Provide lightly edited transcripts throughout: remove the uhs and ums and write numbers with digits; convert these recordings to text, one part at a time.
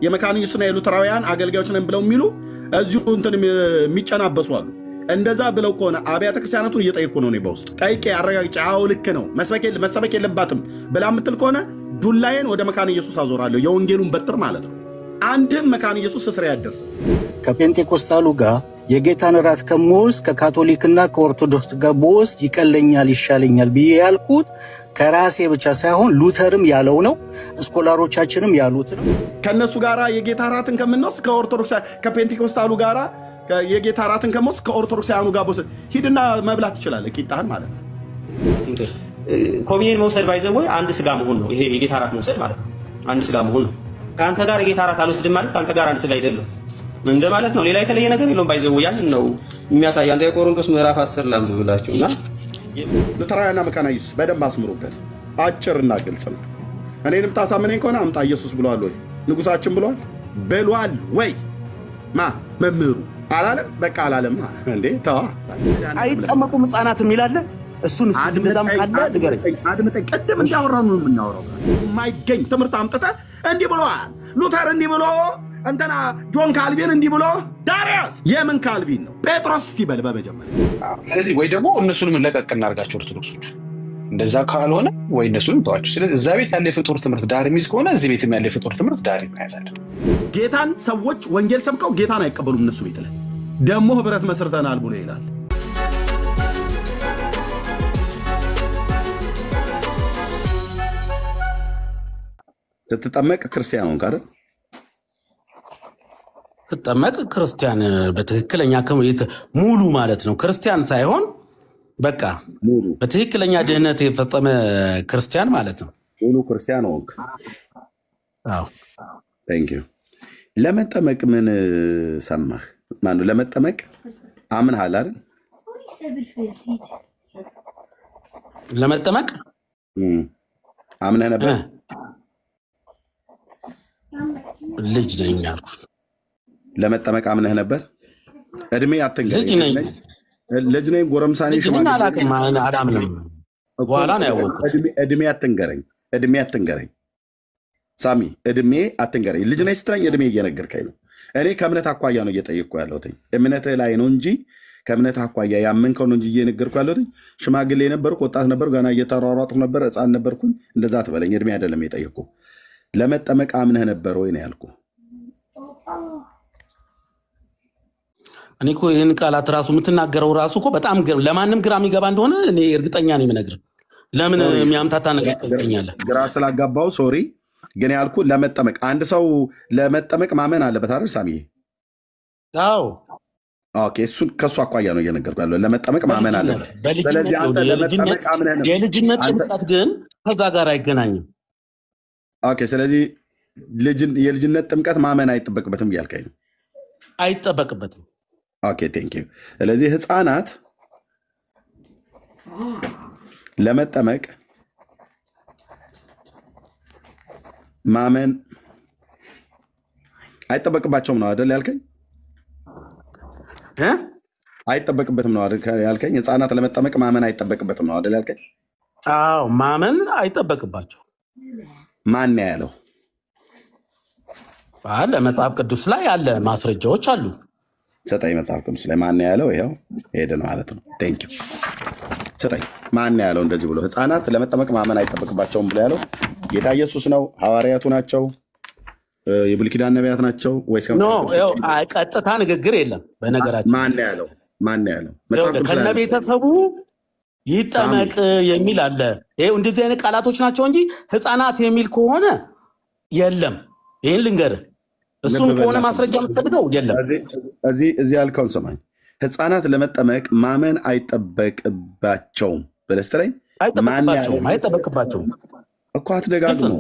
የመካነ ኢየሱስና የሉተራውያን አገልጋዮች ነን ብለው የሚሉ እዚሁ እንትን የሚጨናበሱ አሉ። እንደዛ ብለው ከሆነ አብያተ ክርስቲያናቱን እየጠየቁ ነው። እኔ በውስጥ ጠይቄ አረጋግጬ አዎ ልክ ነው መሰበክ የለባትም ብላ የምትል ከሆነ ዱላዬን ወደ መካነ ኢየሱስ አዞራለሁ። የወንጌሉን በትር ማለት ነው። አንድም መካነ ኢየሱስ እስራ ያደርስ ከፔንቴኮስታሉ ጋር የጌታን ራት ከመወስድ ከካቶሊክና ከኦርቶዶክስ ጋር በወስድ ይቀለኛል ይሻለኛል ብዬ ያልኩት ከራሴ ብቻ ሳይሆን ሉተርም ያለው ነው፣ ስኮላሮቻችንም ያሉት ነው። ከነሱ ጋራ የጌታ ራትን ከምንወስድ ከኦርቶዶክስ ከፔንቴኮስታሉ ጋራ የጌታ ራትን ከመወስድ ከኦርቶዶክሳውያኑ ጋር በወስድ ሂድና መብላት ትችላለህ ቂጣህን ማለት ነው። ኮሚኒየን መውሰድ ባይዘው አንድ ስጋ መሆን ነው። ይሄ የጌታ ራት መውሰድ ማለት ነው። አንድ ስጋ መሆን ነው። ካንተ ጋር የጌታ ራት አልወስድም ማለት ካንተ ጋር አንድ ስጋ አይደለም እንደማለት ነው። ሌላ የተለየ ነገር የለውም። ባይዘው ያንን ነው የሚያሳይ። አንደ ቆሮንቶስ ምዕራፍ 10 ላይ ብላችሁና ሉተራውያንና መካነ ኢየሱስ በደንብ አስምሩበት። አጭርና ግልጽ ነው። እኔንም ታሳምነኝ ከሆነ አምጣ ኢየሱስ ብሏል ወይ ንጉሳችን ብሏል ወይ መምህሩ አላለም? በቃ አላለም እንዴ? ተዋ አይጠመቁም ሕፃናት የሚላለ እሱን እንደዛም ካለ ንገረኝ። አድምጠኝ። ቀደም እንዳወራን ነው የምናወራው። የማይገኝ ትምህርት አምጥተህ እንዲህ ብሏል ሉተር እንዲህ ብሎ እንትና ጆን ካልቪን እንዲህ ብሎ ዳሪያስ የምን ካልቪን ነው? ጴጥሮስ ይበል በመጀመሪያ። ስለዚህ ወይ ደግሞ እነሱንም ለቀቅ እናርጋቸው ኦርቶዶክሶች። እንደዛ ካልሆነ ወይ እነሱንም ተዋቸው። ስለዚህ እዛ ቤት ያለ ፍጡር ትምህርት ዳር የሚይዝ ከሆነ እዚህ ቤትም ያለ ፍጡር ትምህርት ዳር ይያዛል። ጌታን ሰዎች ወንጌል ሰብከው ጌታን አይቀበሉም። እነሱ ቤት ላይ ደግሞ ህብረት መስርተናል ብሎ ይላል። ስትጠመቅ ክርስቲያኑን ካረ ተጠመቅ ክርስቲያን በትክክለኛ ሙሉ ማለት ነው። ክርስቲያን ሳይሆን በቃ ሙሉ በትክክለኛ ድህነት የፈጸመ ክርስቲያን ማለት ነው። ሙሉ ክርስቲያን ሆንክ። አዎ ታንክ ዩ። ለመጠመቅ ምን ሰማህ? ማነው ለመጠመቅ አምነሃል አይደል? ለመጠመቅ አምነህ ነበር? ልጅ ነኝ አልኩ። ለመጠመቅ አምነህ ነበር? እድሜ አትንገረኝ። ልጅ ነኝ ጎረምሳ ነኝ ሽማግሌ አላቅም አላምንም። በኋላ ነው ያወቅሁት። እድሜ አትንገረኝ ሳሚ፣ እድሜ አትንገረኝ። ልጅ ነኝ ስትለኝ እድሜ እየነገርከኝ ነው። እኔ ከእምነት አኳያ ነው እየጠየቅኩ ያለሁት። እምነትህ ላይ ነው እንጂ ከእምነት አኳያ ያመንከው ነው እንጂ እየነገርኩ ያለሁት። ሽማግሌ ነበርኩ፣ ወጣት ነበርኩ፣ ገና እየተሯሯጥኩ ነበር፣ ሕፃን ነበርኩኝ። እንደዛ ትበለኝ። እድሜ አይደለም የጠየቅኩ። ለመጠመቅ አምነህ ነበር ወይ ነው ያልኩ። እኔ እኮ ይህን ቃላት ራሱ የምትናገረው ራሱ እኮ በጣም ለማንም ግራ የሚገባ እንደሆነ እኔ እርግጠኛ ነኝ የምነግርህ። ለምን የሚያምታታ ነገር ትጠይቀኛለህ? ግራ ስላጋባው ሶሪ። ግን ያልኩ ለመጠመቅ አንድ ሰው ለመጠመቅ ማመን አለበት አይደል ሳሚ? አዎ ኦኬ። እሱን ከሱ አኳያ ነው እየነገርኩ ያለው። ለመጠመቅ ማመን አለበት። ስለዚህ አንተ ለመጠመቅ አምነህ ነው። የልጅነት ጥምቀት ግን ከዛ ጋር አይገናኝም። ኦኬ። ስለዚህ የልጅነት ጥምቀት ማመን አይጠበቅበትም እያልከኝ ነው? አይጠበቅበትም። ኦኬ ቴንክ ዩ። ስለዚህ ህፃናት ለመጠመቅ ማመን አይጠበቅባቸውም ነው አይደል ያልከኝ? አይጠበቅበትም ነው አይደል ያልከኝ? ህፃናት ለመጠመቅ ማመን አይጠበቅበትም ነው አይደል ያልከኝ? አዎ ማመን አይጠበቅባቸው። ማን ያለው? አለ መጽሐፍ ቅዱስ ላይ አለ፣ ማስረጃዎች አሉ። ሰጠኝ። መጽሐፍ ቅዱስ ላይ ማን ያለው? ይሄው ሄደ ማለት ነው። ቴንክ ዩ። ሰጠኝ። ማን ያለው እንደዚህ ብሎ ህፃናት ለመጠመቅ ማመን አይጠበቅባቸውም ብሎ ያለው? ጌታ ኢየሱስ ነው? ሐዋርያቱ ናቸው? የብሉይ ኪዳን ነቢያት ናቸው ወይስ ቀጥታ ንግግር የለም። በነገራችን ማን ያለው? ከነቤተሰቡ ይጠመቅ የሚል አለ። ይሄው እንደዚህ አይነት ቃላቶች ናቸው እንጂ ህፃናት የሚል ከሆነ የለም። ይሄን ልንገርህ፣ እሱም ከሆነ ማስረጃ የምትፈልገው የለም። እዚህ ያልከውን ሰማኝ። ህፃናት ለመጠመቅ ማመን አይጠበቅባቸውም ብለህ ስትለኝ አይጠበቅባቸውም እኮ አትደጋግሙ።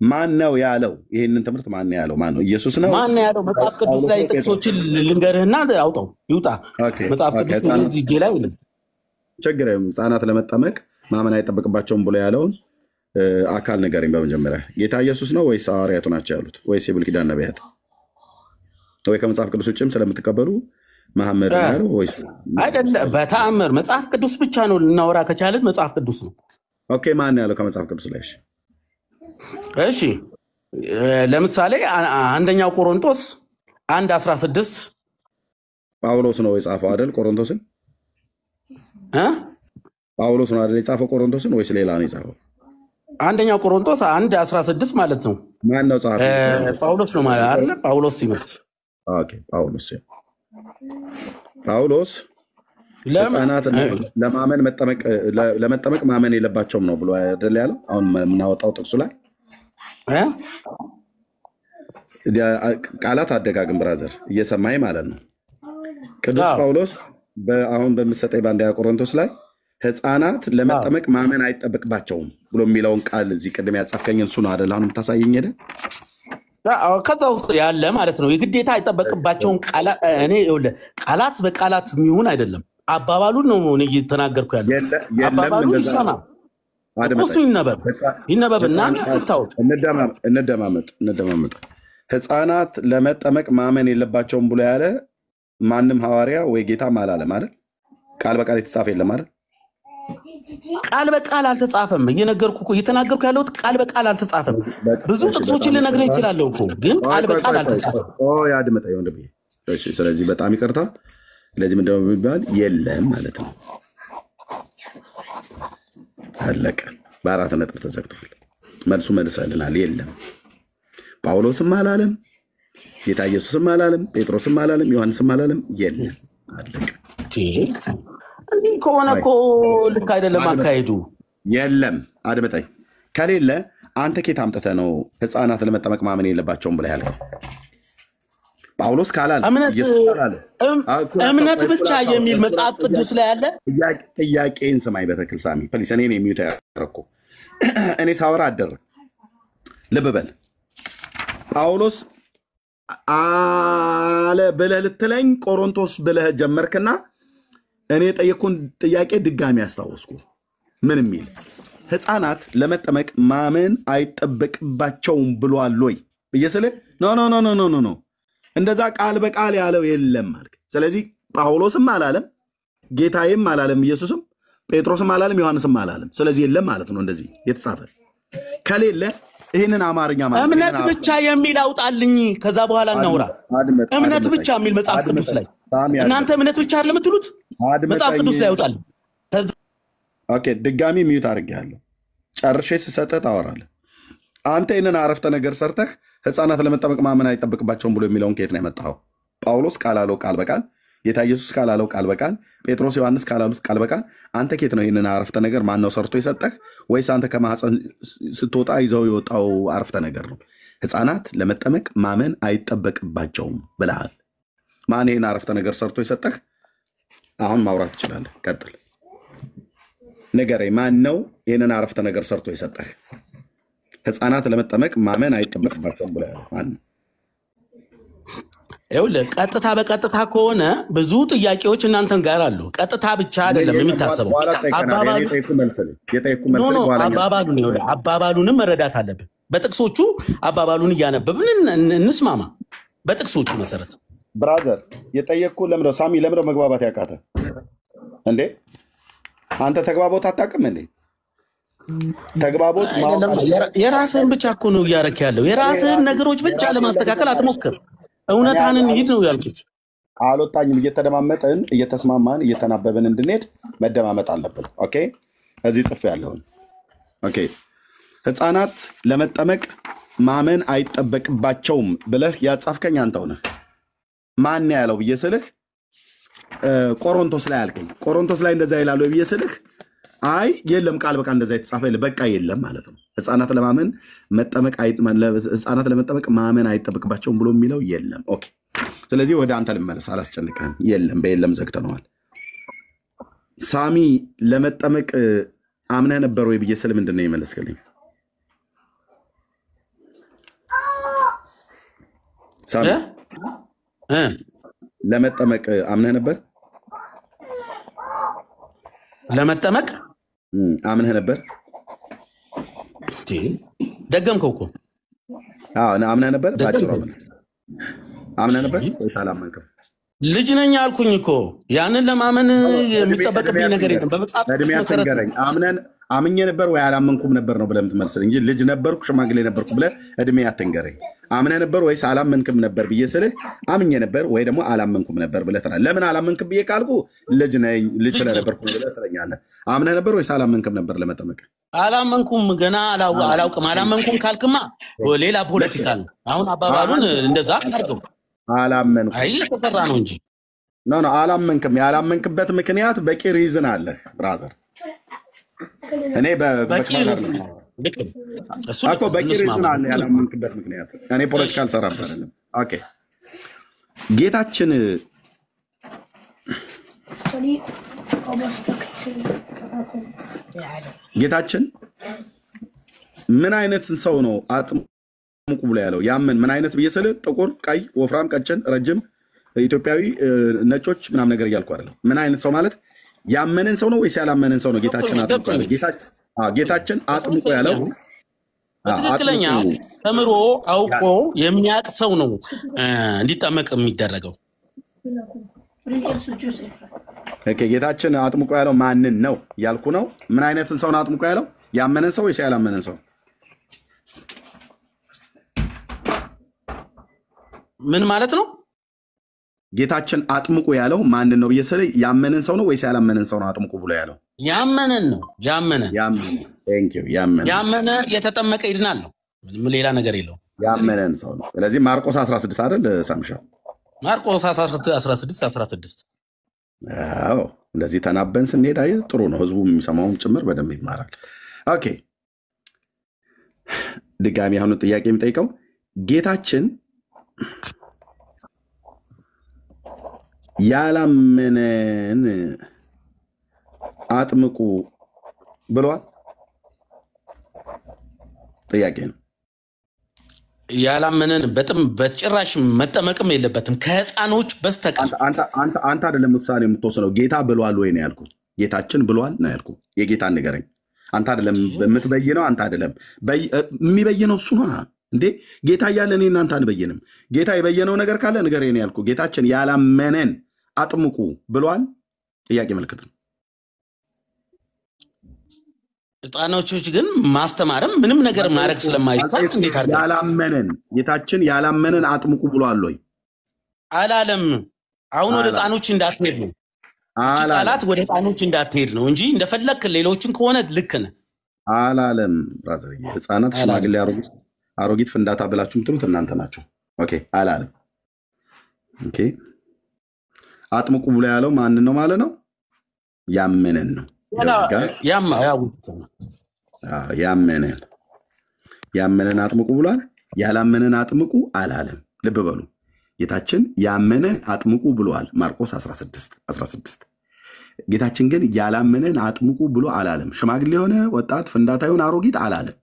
ማን ነው ያለው? ይሄንን ትምህርት ማን ነው ያለው? ማን ነው? ኢየሱስ ነው? ማን ነው ያለው? መጽሐፍ ቅዱስ ላይ ጥቅሶችን ልንገርህና አውጣው ይውጣ። መጽሐፍ ቅዱስ ላይ እዚህ ላይ ነው። ችግር የለም። ህፃናት ለመጠመቅ ማመን አይጠበቅባቸውም ብሎ ያለውን አካል ንገረኝ በመጀመሪያ። ጌታ ኢየሱስ ነው ወይስ ሐዋርያቱ ናቸው ያሉት ወይስ የብሉይ ኪዳን ነቢያት? ወይ ከመጽሐፍ ቅዱስ ውጭም ስለምትቀበሉ መሐመድ ነው ያለው ወይስ አይደለም? በተአምር መጽሐፍ ቅዱስ ብቻ ነው ልናወራ ከቻለን መጽሐፍ ቅዱስ ነው። ኦኬ። ማን ያለው ከመጽሐፍ ቅዱስ ላይ? እሺ ለምሳሌ አንደኛው ቆሮንቶስ 1:16 ጳውሎስ ነው የጻፈው አይደል? ቆሮንቶስን ጳውሎስ ነው አይደል የጻፈው ቆሮንቶስን ወይስ ሌላ ነው የጻፈው? አንደኛው ቆሮንቶስ 1:16 ማለት ነው። ማን ነው ጻፈው? ጳውሎስ ነው ማለት አይደል? ጳውሎስ ይመስል ኦኬ። ጳውሎስ ሕፃናት ለመጠመቅ ማመን የለባቸውም ነው ብሎ አይደል ያለው? አሁን የምናወጣው ጥቅሱ ላይ ቃላት አደጋግም ብራዘር እየሰማኝ ማለት ነው። ቅዱስ ጳውሎስ አሁን በምሰጠኝ በአንደኛ ቆሮንቶስ ላይ ሕፃናት ለመጠመቅ ማመን አይጠበቅባቸውም ብሎ የሚለውን ቃል እዚህ ቅድም ያጻፍከኝ እሱ ነው አይደል? አሁን የምታሳየኝ አይደል? ከዛ ውስጥ ያለ ማለት ነው። የግዴታ አይጠበቅባቸውም ቃላት በቃላት የሚሆን አይደለም። አባባሉን ነው እኔ እየተናገርኩ ያለው። አባባሉ ይሰማ እሱ ይነበብና ይታወቅ። እንደማመጥ ሕፃናት ለመጠመቅ ማመን የለባቸውም ብሎ ያለ ማንም ሐዋርያ ወይ ጌታም አላለም አይደል? ቃል በቃል የተጻፈ የለም አይደል? ቃል በቃል አልተጻፈም። እየተናገርኩ ያለሁት ቃል በቃል አልተጻፈም። ብዙ ጥቅሶችን ልነግርህ እችላለሁ እኮ ግን ቃል በቃል አልተጻፈም። ያድምጠኝ ወንድሜ። እሺ፣ ስለዚህ በጣም ይቅርታ። ስለዚህ ምንድን ነው የሚባል የለም ማለት ነው። አለቀ። በአራት ነጥብ ተዘግቷል። መልሱ መልሰልናል። የለም። ጳውሎስም አላለም፣ ጌታ ኢየሱስም አላለም፣ ጴጥሮስም አላለም፣ ዮሐንስም አላለም። የለም። አለቀ። እንዲህ ከሆነ እኮ ልክ አይደለም አካሄዱ። የለም። አድምጠኝ። ከሌለ አንተ ኬት አምጥተህ ነው ሕፃናት ለመጠመቅ ማመን የለባቸውም ብለህ ያልከው? ጳውሎስ ካላለ እምነት ብቻ የሚል መጽሐፍ ቅዱስ ላይ አለ። ጥያቄን ስማኝ በትክክል ሳሚ ፕሊስ። እኔ ነው የሚዩት ያደረኩ። እኔ ሳወራ አደረ። ልብ በል። ጳውሎስ አለ ብለህ ልትለኝ ቆሮንቶስ ብለህ ጀመርክና እኔ የጠየኩን ጥያቄ ድጋሚ ያስታወስኩ። ምን የሚል ሕፃናት ለመጠመቅ ማመን አይጠበቅባቸውም ብሏል ወይ ብየስልህ ኖ እንደዛ ቃል በቃል ያለው የለም ማለት። ስለዚህ ጳውሎስም አላለም፣ ጌታዬም አላለም፣ ኢየሱስም ጴጥሮስም አላለም፣ ዮሐንስም አላለም። ስለዚህ የለም ማለት ነው። እንደዚህ የተጻፈ ከሌለ ይህንን አማርኛ ማለት እምነት ብቻ የሚል አውጣልኝ። ከዛ በኋላ እናውራ። እምነት ብቻ የሚል መጽሐፍ ቅዱስ ላይ እናንተ እምነት ብቻ አይደለም የምትሉት? መጽሐፍ ቅዱስ ላይ ያውጣል። ኦኬ፣ ድጋሚ ሚዩት አድርጌያለሁ። ጨርሼ ስሰጥህ ታወራለህ። አንተ ይህንን አረፍተ ነገር ሰርተህ ሕፃናት ለመጠመቅ ማመን አይጠበቅባቸውም ብሎ የሚለውን ከየት ነው ያመጣኸው? ጳውሎስ ካላለው ቃል በቃል፣ ጌታ ኢየሱስ ካላለው ቃል በቃል፣ ጴጥሮስ ዮሐንስ ካላሉት ቃል በቃል አንተ ከየት ነው ይህንን አረፍተ ነገር ማነው ሰርቶ የሰጠህ? ወይስ አንተ ከማህፀን ስትወጣ ይዘው የወጣው አረፍተ ነገር ነው? ሕፃናት ለመጠመቅ ማመን አይጠበቅባቸውም ብለሃል። ማን ይህን አረፍተ ነገር ሰርቶ የሰጠህ? አሁን ማውራት ትችላለህ። ቀጥል፣ ንገረኝ። ማን ነው ይህንን አረፍተ ነገር ሰርቶ የሰጠህ? ሕፃናት ለመጠመቅ ማመን አይጠበቅባቸውም ብለሃል። ማን ነው? ይኸውልህ፣ ቀጥታ በቀጥታ ከሆነ ብዙ ጥያቄዎች እናንተን ጋር አሉ። ቀጥታ ብቻ አይደለም የሚታሰበው። አባባሉንም መረዳት አለብን። በጥቅሶቹ አባባሉን እያነበብን እንስማማ። በጥቅሶቹ መሰረት ብራዘር የጠየቅኩ ለምነው ሳሚ፣ ለምነው መግባባት ያቃተ እንዴ? አንተ ተግባቦት አታውቅም እንዴ? ተግባቦት የራስህን ብቻ እኮ ነው እያረክ ያለው። የራስህን ነገሮች ብቻ ለማስተካከል አትሞክር። እውነታንን ሂድ ነው ያልኩት። አልወጣኝም። እየተደማመጥን እየተስማማን እየተናበብን እንድንሄድ መደማመጥ አለብን። ኦኬ፣ እዚህ ጽፍ ያለውን ኦኬ። ሕፃናት ለመጠመቅ ማመን አይጠበቅባቸውም ብለህ ያጻፍከኝ አንተው ነህ። ማን ያለው ብዬ ስልህ ቆሮንቶስ ላይ አልከኝ። ቆሮንቶስ ላይ እንደዛ ይላሉ ብዬ ስልህ አይ የለም ቃል በቃል እንደዛ የተጻፈ በቃ የለም ማለት ነው። ሕፃናት ለመጠመቅ ማመን አይጠበቅባቸውም ብሎ የሚለው የለም። ኦኬ፣ ስለዚህ ወደ አንተ ልመለስ፣ አላስጨንቅህም። የለም በየለም ዘግተነዋል። ሳሚ ለመጠመቅ አምነህ ነበር ወይ ብዬ ስል ምንድን ነው የመለስክልኝ? ሳሚ ለመጠመቅ አምነህ ነበር? ለመጠመቅ አምነህ ነበር? ደገምከው እኮ። አምነህ ነበር? ባጭሩ አምነህ ነበር ወይስ አላመንክም? ልጅ ነኝ አልኩኝ እኮ ያንን ለማመን የሚጠበቅብኝ ነገር የለም። በመጽሐፍ ቅዱስ መሰረት አምኜ ነበር ወይ አላመንኩም ነበር ነው ብለህ የምትመልስልኝ እንጂ ልጅ ነበርኩ ሽማግሌ ነበርኩ ብለህ እድሜ አትንገረኝ። አምነህ ነበር ወይስ አላመንክም ነበር ብዬ ስልህ አምኜ ነበር ወይ ደግሞ አላመንኩም ነበር ብለህ ትላለህ። ለምን አላመንክም ብዬ ካልኩ ልጅ ነኝ ልጅ ስለነበርኩ ብለህ ትለኛለህ። አምነህ ነበር ወይስ አላመንክም ነበር ለመጠመቅ? አላመንኩም ገና አላውቅም። አላመንኩም ካልክማ ሌላ ፖለቲካ ነው። አሁን አባባሉን እንደዛ አድርገው አላመንኩም አይ ተሰራ ነው እንጂ ኖ አላመንክም። ያላመንክበት ምክንያት በቂ ሪዝን አለ ብራዘር። እኔ በቂ ሪዝን አለ ያላመንክበት ምክንያት። እኔ ፖለቲካ አልሰራም አይደለም። ኦኬ ጌታችን ምን አይነት ሰው ነው አጥምቁ ብሎ ያለው? ያምን ምን አይነት ብዬ ስልህ ጥቁር፣ ቀይ፣ ወፍራም፣ ቀጭን፣ ረጅም፣ ኢትዮጵያዊ፣ ነጮች ምናምን ነገር እያልኩ አይደለም። ምን አይነት ሰው ማለት ያመነን ሰው ነው ወይስ ያላመነን ሰው ነው? ጌታችን አጥምቁ ያለው ጌታችን አጥምቁ ያለው በትክክለኛ ተምሮ አውቆ የሚያውቅ ሰው ነው እንዲጠመቅ የሚደረገው። ኦኬ ጌታችን አጥምቁ ያለው ማንን ነው ያልኩ ነው። ምን አይነትን ሰው ነው አጥምቁ ያለው? ያመነን ሰው ወይስ ያላመነን ሰው? ምን ማለት ነው? ጌታችን አጥምቁ ያለው ማንን ነው ብዬ ስለ ያመነን ሰው ነው ወይስ ያላመነን ሰው ነው አጥምቁ ብሎ ያለው? ያመነን ነው። ያመነን ቴንክ ዩ ያመነ የተጠመቀ ይድናል ነው። ምንም ሌላ ነገር የለው። ያመነን ሰው ነው። ስለዚህ ማርቆስ 16 አይደል ሳምሻ? ማርቆስ 16 አዎ እንደዚህ ተናበን ስንሄድ አይ ጥሩ ነው። ህዝቡ የሚሰማውም ጭምር በደንብ ይማራል። ኦኬ ድጋሚ አሁን ጥያቄ የምጠይቀው ጌታችን ያላመነን አጥምቁ ብሏል? ጥያቄ ነው። ያላመነን በጭራሽ መጠመቅም የለበትም ከህፃኖች በስተቀር። አንተ አይደለም ውሳኔ የምትወስነው። ጌታ ብሏል ወይ ነው ያልኩ። ጌታችን ብሏል ነው ያልኩ። የጌታን ንገረኝ። አንተ አይደለም የምትበይነው። አንተ አይደለም የሚበይነው እሱ ነው እንዴ። ጌታ እያለ እኔ እናንተ አንበይንም። ጌታ የበየነው ነገር ካለ ንገረኝ ነው ያልኩ። ጌታችን ያላመነን አጥምቁ ብሏል? ጥያቄ ምልክት ነው። ህፃኖች ግን ማስተማርም ምንም ነገር ማድረግ ስለማይቻል እንዴት አድርገን ያላመነን ጌታችን ያላመነን አጥምቁ ብሏል ወይ? አላለም። አሁን ወደ ህፃኖች እንዳትሄድ ነው። ቃላት ወደ ህፃኖች እንዳትሄድ ነው እንጂ እንደፈለክ ሌሎችን ከሆነ ልክ ነህ። አላለም ብራዘር። ህፃናት ሽማግሌ አሮጊት ፍንዳታ ብላችሁ የምትሉት እናንተ ናችሁ። ኦኬ አላለም። ኦኬ አጥምቁ ብሎ ያለው ማንን ነው ማለት ነው? ያመነን ነው። ያመነን አጥምቁ ብሏል። ያላመነን አጥምቁ አላለም። ልብ በሉ ጌታችን ያመነን አጥምቁ ብሏል። ማርቆስ 16 ጌታችን ግን ያላመነን አጥምቁ ብሎ አላለም። ሽማግሌ የሆነ ወጣት ፍንዳታ የሆነ አሮጊት አላለም።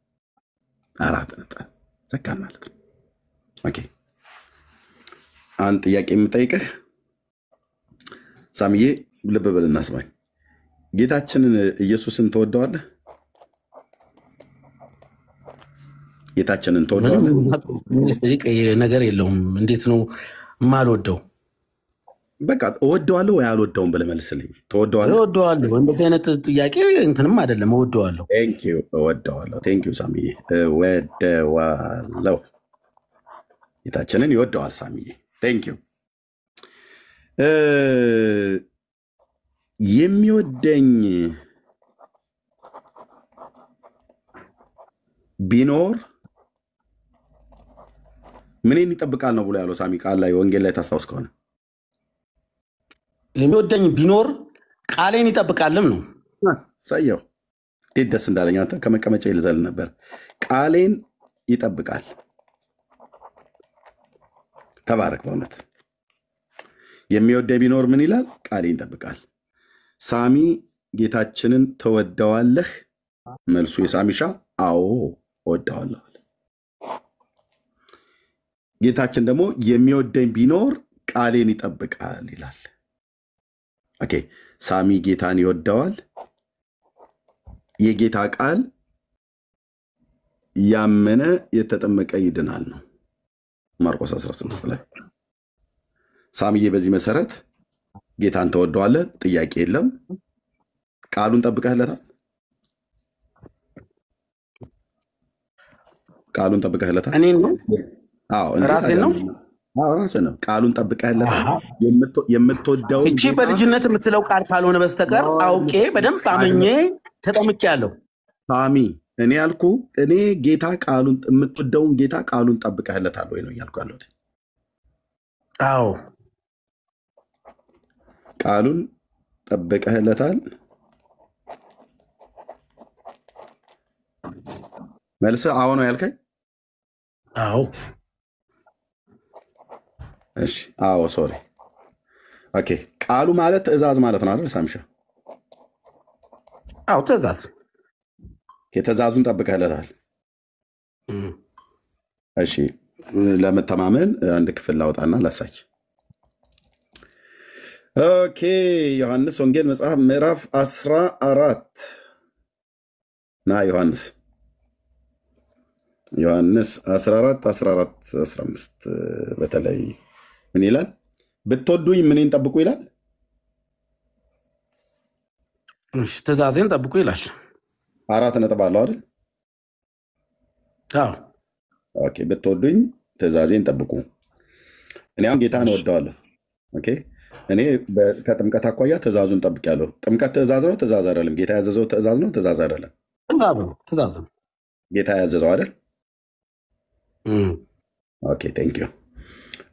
አራት ነጥብ ዘካን ማለት ነው። ኦኬ አንድ ጥያቄ የምጠይቅህ ሳምዬ ልብ በልና ስማኝ። ጌታችንን ኢየሱስን ተወደዋለህ? ጌታችንን ተወደዋለህ? ነገር የለውም። እንዴት ነው የማልወደው? በቃ እወደዋለሁ ወይ አልወደውም ብለህ መልስልኝ። ተወደዋለህ? እወደዋለሁ። እንደዚህ አይነት ጥያቄ እንትንም አይደለም። እወደዋለሁ። ቴንክ ዩ እወደዋለሁ። ቴንክ ዩ ሳምዬ እወደዋለሁ። ጌታችንን ይወደዋል ሳምዬ። ቴንክ ዩ የሚወደኝ ቢኖር ምንን ይጠብቃል ነው ብሎ ያለው ሳሚ ቃል ላይ ወንጌል ላይ ታስታውስ ከሆነ የሚወደኝ ቢኖር ቃሌን ይጠብቃልም ነው። ሳየው ደስ እንዳለኝ አንተ ከመቀመጫ ይልዘል ነበር። ቃሌን ይጠብቃል። ተባረክ። በእውነት የሚወደኝ ቢኖር ምን ይላል? ቃሌን ይጠብቃል። ሳሚ ጌታችንን ተወደዋለህ? መልሱ የሳሚሻ አዎ እወደዋለሁ። ጌታችን ደግሞ የሚወደኝ ቢኖር ቃሌን ይጠብቃል ይላል። ኦኬ ሳሚ ጌታን ይወደዋል። የጌታ ቃል ያመነ የተጠመቀ ይድናል ነው ማርቆስ 16 ላይ። ሳምዬ በዚህ መሰረት ጌታን ተወደዋለህ፣ ጥያቄ የለም። ቃሉን ጠብቀህለታል? ቃሉን ጠብቀህለታል? እኔ ነው አዎ፣ ራሴ ነው ራስህ ነው። ቃሉን ጠብቀህለታል? የምትወደው እቺ በልጅነት የምትለው ቃል ካልሆነ በስተቀር አውቄ በደንብ አመኜ ተጠምቄያለሁ። ሳሚ እኔ ያልኩ እኔ ጌታ ቃሉን የምትወደውን ጌታ ቃሉን ጠብቀህለታል ወይ ነው እያልኩ ያለሁት። አዎ ቃሉን ጠብቀህለታል? መልስ አዎ ነው ያልከኝ? አዎ እሺ አዎ ሶሪ ኦኬ። ቃሉ ማለት ትእዛዝ ማለት ነው አይደል ሳምሻ? አዎ ትእዛዝ። ትእዛዙን ጠብቀህለታል? እሺ ለመተማመን አንድ ክፍል ላውጣና ላሳይ። ኦኬ ዮሐንስ ወንጌል መጽሐፍ ምዕራፍ 14 ና ዮሐንስ 14 15 በተለይ ምን ይላል? ብትወዱኝ ምንን ጠብቁ ይላል? እሺ ትእዛዜን ጠብቁ ይላል። 4 ነጥብ አለው አይደል? አዎ ኦኬ። ብትወዱኝ ትእዛዜን ጠብቁ። እኔ አሁን ጌታን እወደዋለሁ። ኦኬ እኔ ከጥምቀት አኳያ ትእዛዙን ጠብቄያለሁ። ጥምቀት ትእዛዝ ነው ትእዛዝ አይደለም? ጌታ ያዘዘው ትእዛዝ ነው ትእዛዝ አይደለም? ትእዛዝ ነው። ጌታ ያዘዘው አይደል? ኦኬ ቴንክ ዩ።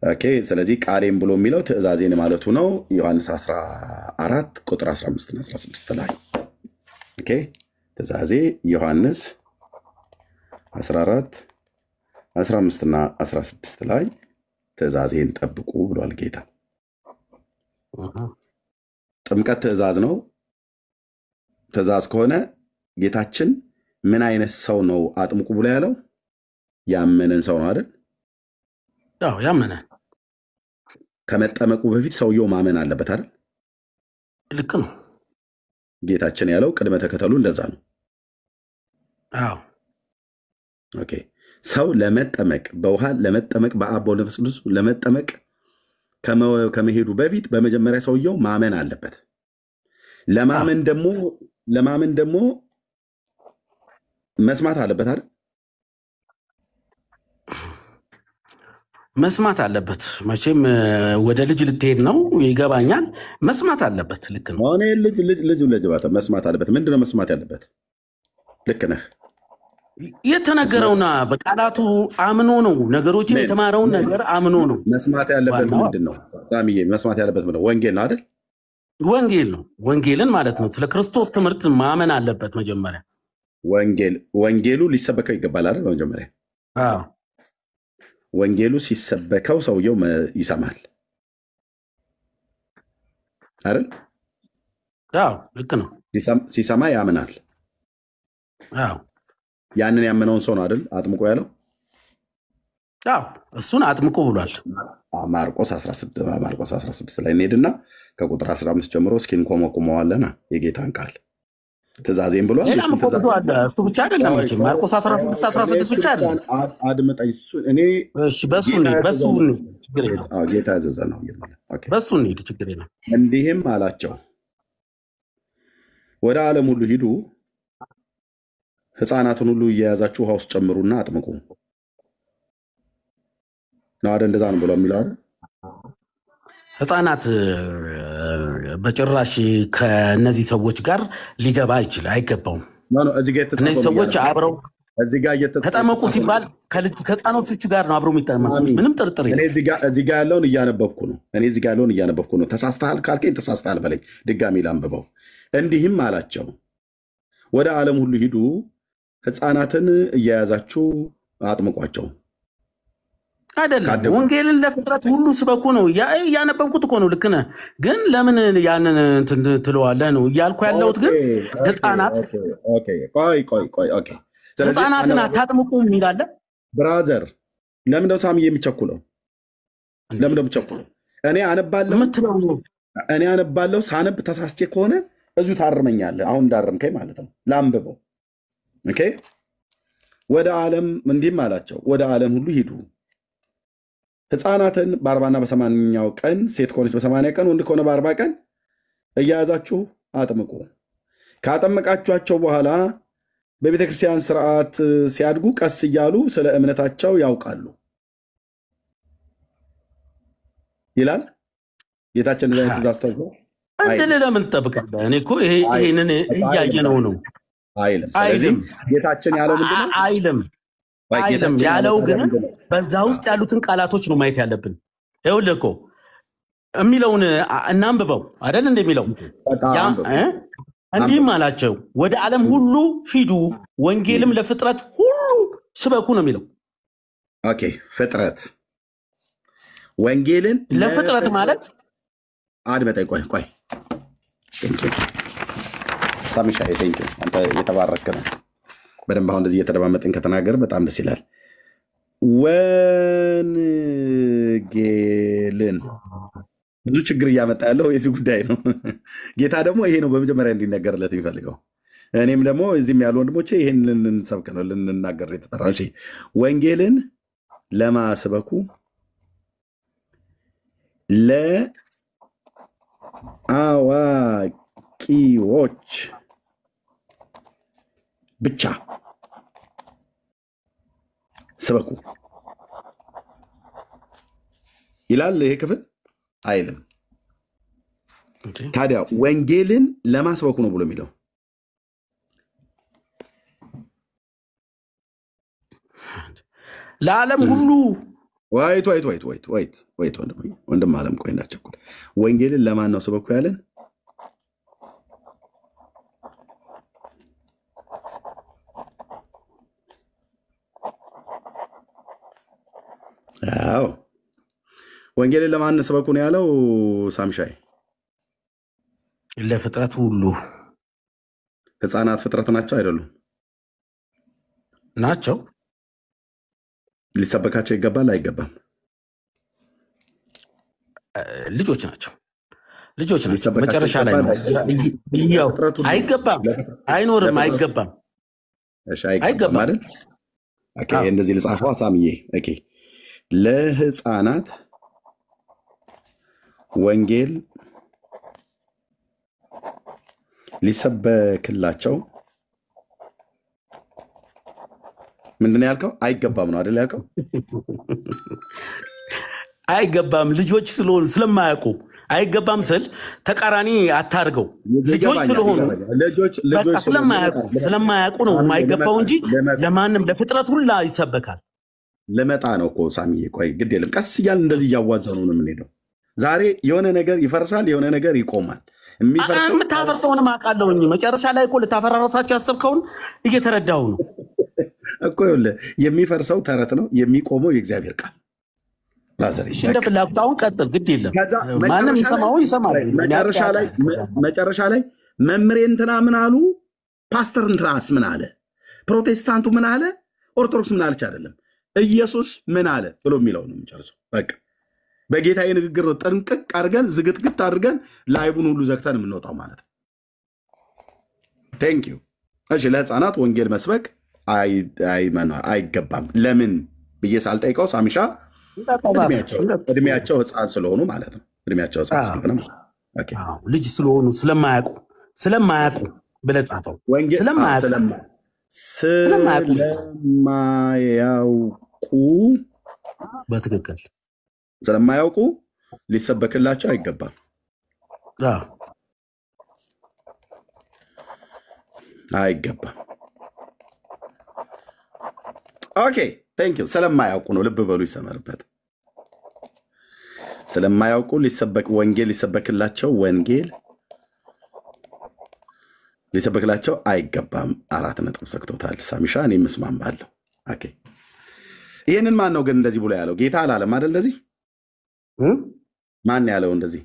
ኦኬ ስለዚህ ቃሌም ብሎ የሚለው ትእዛዜን ማለቱ ነው። ዮሐንስ 14 ቁጥር 15 እና 16 ላይ ኦኬ ትእዛዜ ዮሐንስ 14 15 እና 16 ላይ ትእዛዜን ጠብቁ ብሏል ጌታ። ጥምቀት ትእዛዝ ነው። ትእዛዝ ከሆነ ጌታችን ምን አይነት ሰው ነው አጥምቁ ብሎ ያለው? ያመነን ሰው ነው አይደል? አዎ ያመነ። ከመጠመቁ በፊት ሰውየው ማመን አለበት አይደል? ልክ ነው። ጌታችን ያለው ቅድመ ተከተሉ እንደዛ ነው። አዎ ኦኬ ሰው ለመጠመቅ በውሃ ለመጠመቅ በአብ በወልድ በመንፈስ ቅዱስ ለመጠመቅ ከመሄዱ በፊት በመጀመሪያ ሰውየው ማመን አለበት። ለማመን ደግሞ መስማት አለበት አይደል? መስማት አለበት። መቼም ወደ ልጅ ልትሄድ ነው ይገባኛል። መስማት አለበት። ልክ ነው። እኔ ልጅ መስማት አለበት። ምንድነው መስማት ያለበት? ልክ ነህ። የተነገረውና በቃላቱ አምኖ ነው። ነገሮችን የተማረውን ነገር አምኖ ነው መስማት ያለበት። ምንድነው ሳሚዬ? መስማት ያለበት ምንድነው? ወንጌል ነው አይደል? ወንጌል ነው። ወንጌልን ማለት ነው። ስለ ክርስቶስ ትምህርት ማመን አለበት መጀመሪያ። ወንጌሉ ሊሰበከው ይገባል አይደል? መጀመሪያ አዎ ወንጌሉ ሲሰበከው ሰውየው ይሰማል አይደል? አዎ ልክ ነው። ሲሰማ ያምናል። አዎ ያንን ያመነውን ሰው ነው አይደል አጥምቆ ያለው? አዎ እሱን አጥምቆ ብሏል። ማርቆስ 16 ላይ እንሄድና ከቁጥር 15 ጀምሮ እስኪ እንቆመዋለና የጌታን ቃል ትእዛዜን ብሏል። እሱ ብቻ አይደለም መቼም ማርቆስ 16 ብቻ አይደለም። አድምጠኝ። እኔ እሺ በሱ ችግር የለም። ጌታ ያዘዘ ነው ይባላል። ኦኬ በሱ ችግር የለም። እንዲህም አላቸው ወደ ዓለም ሁሉ ሂዱ፣ ሕፃናትን ሁሉ እየያዛችሁ ውሃ ውስጥ ጨምሩና አጥምቁ ነው አይደል? እንደዛ ነው ብሎ የሚለው ሕፃናት በጭራሽ ከነዚህ ሰዎች ጋር ሊገባ አይገባውም። እነዚህ ሰዎች አብረው ተጠመቁ ሲባል ከሕፃኖቹ ጋር ነው አብረው የሚጠመቁት። ምንም ጥርጥር የለም። እዚህ ጋር ያለውን እያነበብኩ ነው። ተሳስተሃል ካልከኝ ተሳስተሃል በለኝ። ድጋሚ ላንብበው። እንዲህም አላቸው ወደ ዓለም ሁሉ ሂዱ፣ ሕፃናትን እየያዛችሁ አጥምቋቸው። አይደለም ወንጌልን ለፍጥረት ሁሉ ስበኩ ነው እያነበብኩት እኮ ነው። ልክ ነህ። ግን ለምን ያንን ትለዋለህ ነው እያልኩ ያለሁት። ግን ሕፃናት ሕፃናትን አታጥምቁ የሚላለ ብራዘር፣ ለምንድነው ሳሚ የሚቸኩለው? እኔ አነባለሁ። ሳነብ ተሳስቼ ከሆነ እዚሁ ታርመኛለህ። አሁን እንዳረምከኝ ማለት ነው። ላንብበው። ኦኬ ወደ ዓለም እንዲህም አላቸው ወደ ዓለም ሁሉ ሂዱ ሕፃናትን በ40ና በ80ኛው ቀን ሴት ከሆነች በ80 ቀን ወንድ ከሆነ በ40 ቀን እያያዛችሁ አጥምቁ። ካጠመቃችኋቸው በኋላ በቤተ ክርስቲያን ስርዓት ሲያድጉ ቀስ እያሉ ስለ እምነታቸው ያውቃሉ ይላል ጌታችን። እንደዚህ ትእዛዝ ተብሎ እንደ ለምን ትጠብቃለህ? እኔ እኮ ይሄንን እያየነው ነው አይልም። ስለዚህ ጌታችን ያለው ምንድነው? አይልም ያለው ግን በዛ ውስጥ ያሉትን ቃላቶች ነው ማየት ያለብን። ይኸውልህ እኮ የሚለውን እናንብበው አይደል? እንደሚለው እንዲህም አላቸው ወደ ዓለም ሁሉ ሂዱ ወንጌልም ለፍጥረት ሁሉ ስበኩ ነው የሚለው። ኦኬ ፍጥረት ወንጌልን ለፍጥረት ማለት አድመጠኝ። ቆይ ሳሚሻዬ ቴንክ ዩ አንተ የተባረክ ነው። በደንብ አሁን እንደዚህ እየተደማመጥን ከተናገር በጣም ደስ ይላል። ወንጌልን ብዙ ችግር እያመጣ ያለው የዚህ ጉዳይ ነው። ጌታ ደግሞ ይሄ ነው በመጀመሪያ እንዲነገርለት የሚፈልገው። እኔም ደግሞ እዚህም ያሉ ወንድሞቼ ይሄን ልንሰብክ ነው ልንናገር የተጠራ። እሺ ወንጌልን ለማስበኩ ለአዋቂዎች ብቻ ስበኩ ይላል ይሄ ክፍል አይልም። ታዲያ ወንጌልን ለማስበኩ ነው ብሎ የሚለው ለዓለም ሁሉ ወይት ወንድም ዓለም ቆይ እንዳትቸኩል። ወንጌልን ለማን ነው ስበኩ ያለን? አዎ ወንጌልን ለማን ስበኩ ነው ያለው? ሳምሻይ ለፍጥረት ሁሉ። ሕፃናት ፍጥረት ናቸው አይደሉም? ናቸው። ሊሰበካቸው ይገባል አይገባም? ልጆች ናቸው። መጨረሻ ላይ ነው አይገባም፣ አይኖርም፣ አይገባም። እሺ አይገባም አይደል? ኦኬ እንደዚህ ልጻፈው ሳምዬ። ኦኬ ለሕፃናት ወንጌል ሊሰበክላቸው ምንድነው ያልከው? አይገባም ነው አይደል ያልከው? አይገባም ልጆች ስለሆኑ ስለማያውቁ አይገባም ስል ተቃራኒ አታርገው። ልጆች ስለሆኑ በቃ ስለማያውቁ ነው የማይገባው እንጂ ለማንም ለፍጥረት ሁላ ይሰበካል። ለመጣ ነው እኮ ሳሚዬ። ቆይ ግድ የለም ቀስ እያልን እንደዚህ እያዋዘኑ ነው የምንሄደው። ዛሬ የሆነ ነገር ይፈርሳል፣ የሆነ ነገር ይቆማል። የምታፈርሰውንም አውቃለሁኝ። መጨረሻ ላይ እኮ ልታፈራረሳቸው ያሰብከውን እየተረዳው ነው እኮ። የሚፈርሰው ተረት ነው፣ የሚቆመው የእግዚአብሔር ቃል። እንደ ፍላጎት አሁን ቀጥል፣ ግድ የለም ማንም ይሰማው ይሰማል። መጨረሻ ላይ መምሬ እንትና ምን አሉ፣ ፓስተር እንትናስ ምን አለ፣ ፕሮቴስታንቱ ምን አለ፣ ኦርቶዶክስ ምን አለች አይደለም፣ ኢየሱስ ምን አለ ብሎ የሚለው ነው የሚጨርሰው። በቃ በጌታ ንግግር ነው ጠንቅቅ አድርገን ዝግትግት አድርገን ላይቡን ሁሉ ዘግተን የምንወጣው ማለት ነው። ቴንክ ዩ። እሺ ለሕፃናት ወንጌል መስበክ አይገባም ለምን ብዬ ሳልጠይቀው ሳሚሻ እድሜያቸው ሕፃን ስለሆኑ ማለት ነው። እድሜያቸው ሕፃን ስለሆነ ልጅ ስለሆኑ ስለማያውቁ ብለህ ጻፈው። ስለማያውቁ በትክክል ስለማያውቁ ሊሰበክላቸው አይገባም። አይገባም። ኦኬ ቴንክ ዩ። ስለማያውቁ ነው፣ ልብ በሉ ይሰመርበት። ስለማያውቁ ወንጌል ሊሰበክላቸው አይገባም። 4 ነጥብ ሰክቶታል ሳሚሻ። እኔም እስማማለሁ። ኦኬ ይህንን ማን ነው ግን እንደዚህ ብሎ ያለው? ጌታ አላለም አይደል? እንደዚህ ማን ያለው እንደዚህ?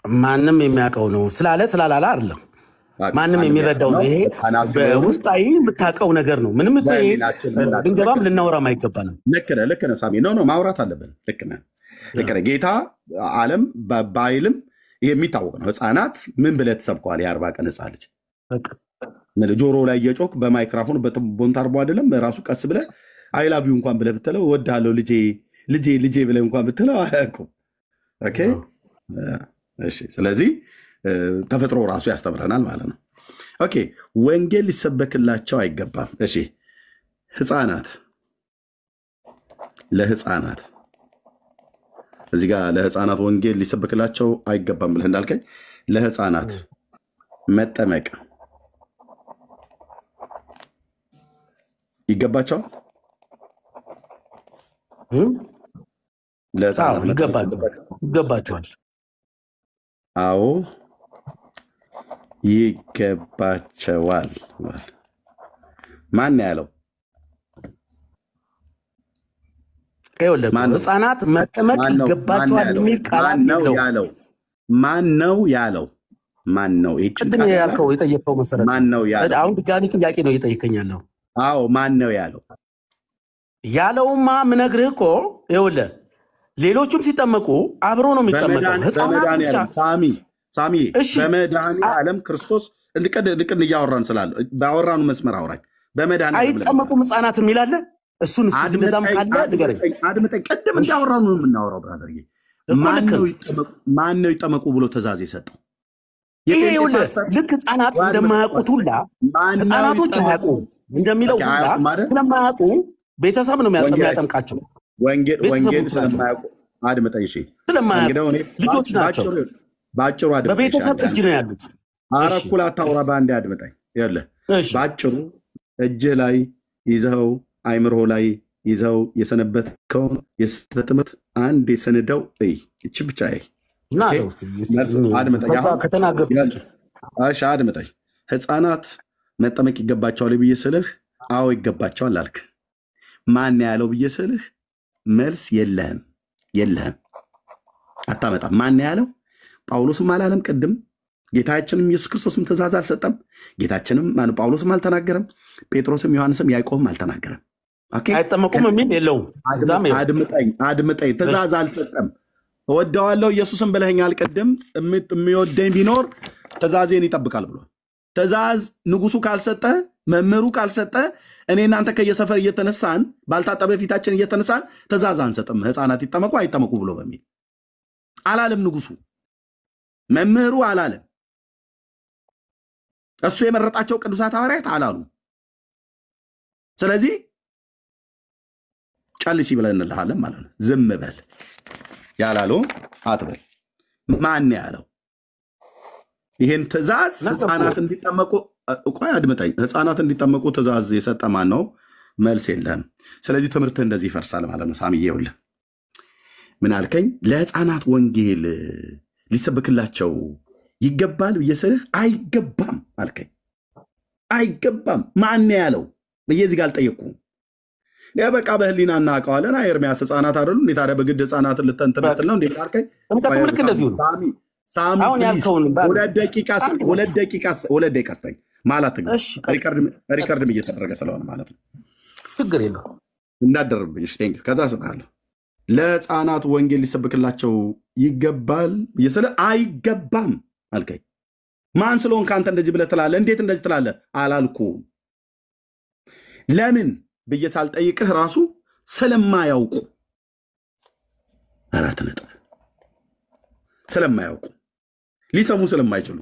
ማንም የሚያውቀው ነው ስላላላ አይደለም። ማንም የሚረዳው ነው። ይሄ በውስጣዊ የምታውቀው ነገር ነው። ምንም ብንገባም ልናወራም አይገባንም። ልክ ነህ ሳሚ። ነው ማውራት አለብን። ልክ ነህ። ጌታ ዓለም ባይልም ይሄ የሚታወቅ ነው። ሕፃናት ምን ብለህ ትሰብከዋል? የ40 ቀን ሕፃን ልጅ ጆሮ ላይ እየጮክ በማይክራፎን በቦንታርቦ አይደለም ራሱ ቀስ ብለህ አይላቪው እንኳን ብለህ ብትለው እወድሃለሁ ልጄ ልጄ ብለህ እንኳን ብትለው አያውቁም። ኦኬ እሺ። ስለዚህ ተፈጥሮ ራሱ ያስተምረናል ማለት ነው። ኦኬ ወንጌል ሊሰበክላቸው አይገባም። እሺ ለህፃናት እዚህ ጋር ለህፃናት ወንጌል ሊሰበክላቸው አይገባም ብለህ እንዳልከኝ ለህፃናት መጠመቅ ይገባቸዋል። ለህፃናት ይገባቸዋል። አዎ ይገባቸዋል። ማን ያለው? ህፃናት መጠመቅ ይገባቸዋል የሚል ቃል ያለው ማን ነው ያለው? ማን ነው? ቅድም ያልከው የጠየቀው መሰረት ማን ነው ያለው? አሁን ድጋሚ ጥያቄ ነው እየጠየቀኝ ያለው። አዎ ማን ነው ያለው? ያለውማ ምነግርህ እኮ ይኸውልህ ሌሎቹም ሲጠመቁ አብሮ ነው የሚጠመቀው። ህፃናት ብቻ ሳሚ በመድኃኒዓለም ክርስቶስ እንድቅን እያወራን ስላለ ባወራኑ መስመር አውራኝ። በመድኃኒዓለም አይጠመቁም ህፃናት የሚል አለ። እሱን እንደዛም ካለ ንገረኝ። አድምጠኝ። ቀደም እንዳወራኑ ነው የምናወራው ብራዘር። ማን ነው ይጠመቁ ብሎ ትእዛዝ የሰጠው? ይሄ ይኸውልህ ልክ ህፃናት እንደማያውቁት ሁላ ህፃናቶች አያውቁም እንደሚለው ሁላ ስለማያውቁ ቤተሰብ ነው የሚያጠምቃቸው። ወንጌል ስለማያውቁ አድምጠኝ። እሺ ስለማያውቁ ልጆች ናቸው። ባጭሩ አድምጠኝ። በቤተሰብ እጅ ነው ያሉት። አረኩላ ታውራ ባንዴ አድምጠኝ። ይኸውልህ ባጭሩ እጅህ ላይ ይዘው አይምሮ ላይ ይዘው የሰነበትከውን የስህተት ትምህርት አንድ የሰነደው እቺ ብቻ አድምጠኝ። ህፃናት መጠመቅ ይገባቸዋል ብዬ ስልህ አዎ ይገባቸዋል አልክ። ማን ያለው ብዬ ስልህ መልስ የለህም አታመጣም። ማን ያለው? ጳውሎስም አላለም። ቅድም ጌታችንም ኢየሱስ ክርስቶስም ትእዛዝ አልሰጠም። ጌታችንም ጳውሎስም አልተናገረም። ጴጥሮስም ዮሐንስም ያዕቆብም አልተናገረም። አይጠመቁም የሚል የለውም። አድምጠኝ። ትእዛዝ አልሰጠም። እወደዋለሁ ኢየሱስም ብለኸኛል ቅድም። የሚወደኝ ቢኖር ትእዛዜን ይጠብቃል ብሏል። ትእዛዝ ንጉሱ ካልሰጠ፣ መምህሩ ካልሰጠ እኔ እናንተ ከየሰፈር እየተነሳን ባልታጠበ ፊታችን እየተነሳን ትእዛዝ አንሰጥም። ህፃናት ይጠመቁ አይጠመቁ ብሎ በሚል አላለም ንጉሱ። መምህሩ አላለም። እሱ የመረጣቸው ቅዱሳት ሐዋርያት አላሉ። ስለዚህ ጨልሲ ብለን እንልሃለን ማለት ነው። ዝም በል ያላለው አትበል። ማን ያለው ይሄን ትእዛዝ? ህፃናት እንዲጠመቁ ቆይ አድምጠኝ። ህፃናት እንዲጠመቁ ትእዛዝ የሰጠ ማን ነው? መልስ የለህም። ስለዚህ ትምህርትህ እንደዚህ ይፈርሳል ማለት ነው። ሳሚዬ ይኸውልህ ምን አልከኝ? ለህፃናት ወንጌል ሊሰብክላቸው ይገባል ብዬ ስልህ አይገባም አልከኝ። አይገባም ማን ያለው ብዬ እዚህ ጋር አልጠየቅኩም። በቃ በህሊና እናውቀዋለን። ኤርሚያስ ህፃናት አይደሉ እንዴ? ታዲያ በግድ ህፃናትን ልተንትመስል ነው እንዴ አልከኝ። ሳሚ አሁን ያልከውን ሁለት ደቂቃ ስጠኝ ማለት ነው። ሪከርድም እየተደረገ ስለሆነ ማለት ነው። ችግር የለውም እንዳደርብኝ። ቴንክ ከዛ ስጣለሁ። ለህፃናት ወንጌል ሊሰብክላቸው ይገባል ስለ አይገባም አልከኝ። ማን ስለሆን ከአንተ እንደዚህ ብለህ ትላለህ? እንዴት እንደዚህ ትላለህ አላልኩም። ለምን ብዬ ሳልጠይቅህ ራሱ ስለማያውቁ 4 ነጥብ ስለማያውቁ ሊሰሙ ስለማይችሉ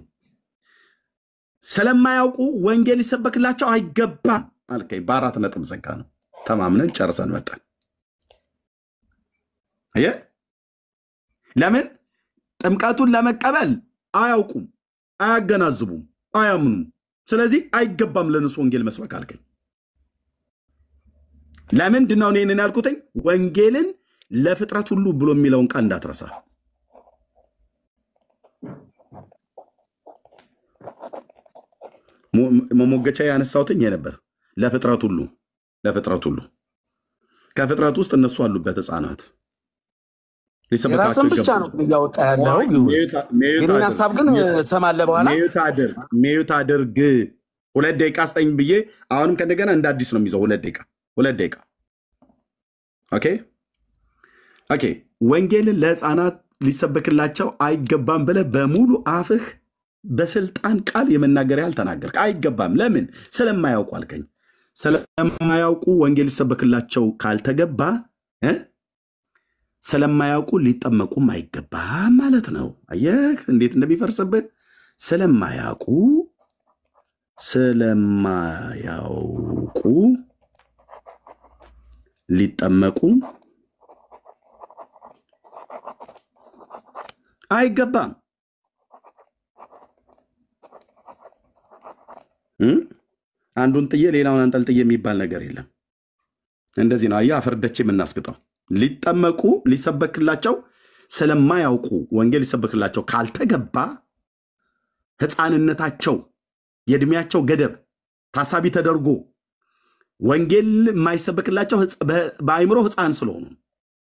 ስለማያውቁ ወንጌል ሊሰበክላቸው አይገባም አልከኝ። በ4 ነጥብ ዘጋ ነው። ተማምነን ጨርሰን መጣን። አየህ ለምን ጥምቀቱን ለመቀበል አያውቁም፣ አያገናዝቡም፣ አያምኑም። ስለዚህ አይገባም ለነሱ ወንጌል መስበክ አልከኝ። ለምንድን ነው እኔን ያልኩትኝ? ወንጌልን ለፍጥረት ሁሉ ብሎ የሚለውን ቃል እንዳትረሳ። መሞገቻ ያነሳውትኝ የነበር ለፍጥረት ሁሉ ከፍጥረት ውስጥ እነሱ አሉበት ህፃናት የራስን ብቻ ነው እያወጣ ያለው። ይሁን ሀሳብ ግን ትሰማለህ በኋላ ሚዩት አድርግ። 2 ደቂቃ ስጠኝ ብዬ አሁንም ከእንደገና እንደ አዲስ ነው የሚይዘው። 2 ደቂቃ ኦኬ። ወንጌልን ለህፃናት ሊሰበክላቸው አይገባም ብለህ በሙሉ አፍህ በስልጣን ቃል የመናገር ያህል ተናገርክ። አይገባም ለምን? ስለማያውቁ አልከኝ። ስለማያውቁ ወንጌል ሊሰበክላቸው ካልተገባ ስለማያውቁ ሊጠመቁም አይገባም ማለት ነው። አየህ እንዴት እንደሚፈርስብህ። ስለማያውቁ ሊጠመቁ አይገባም። አንዱን ጥዬ ሌላውን አንጠልጥዬ የሚባል ነገር የለም። እንደዚህ ነው። አየህ አፈርደቼ የምናስግጠው። ሊጠመቁ ሊሰበክላቸው ስለማያውቁ ወንጌል ሊሰበክላቸው ካልተገባ ሕፃንነታቸው የእድሜያቸው ገደብ ታሳቢ ተደርጎ ወንጌል የማይሰበክላቸው በአይምሮ ሕፃን ስለሆኑ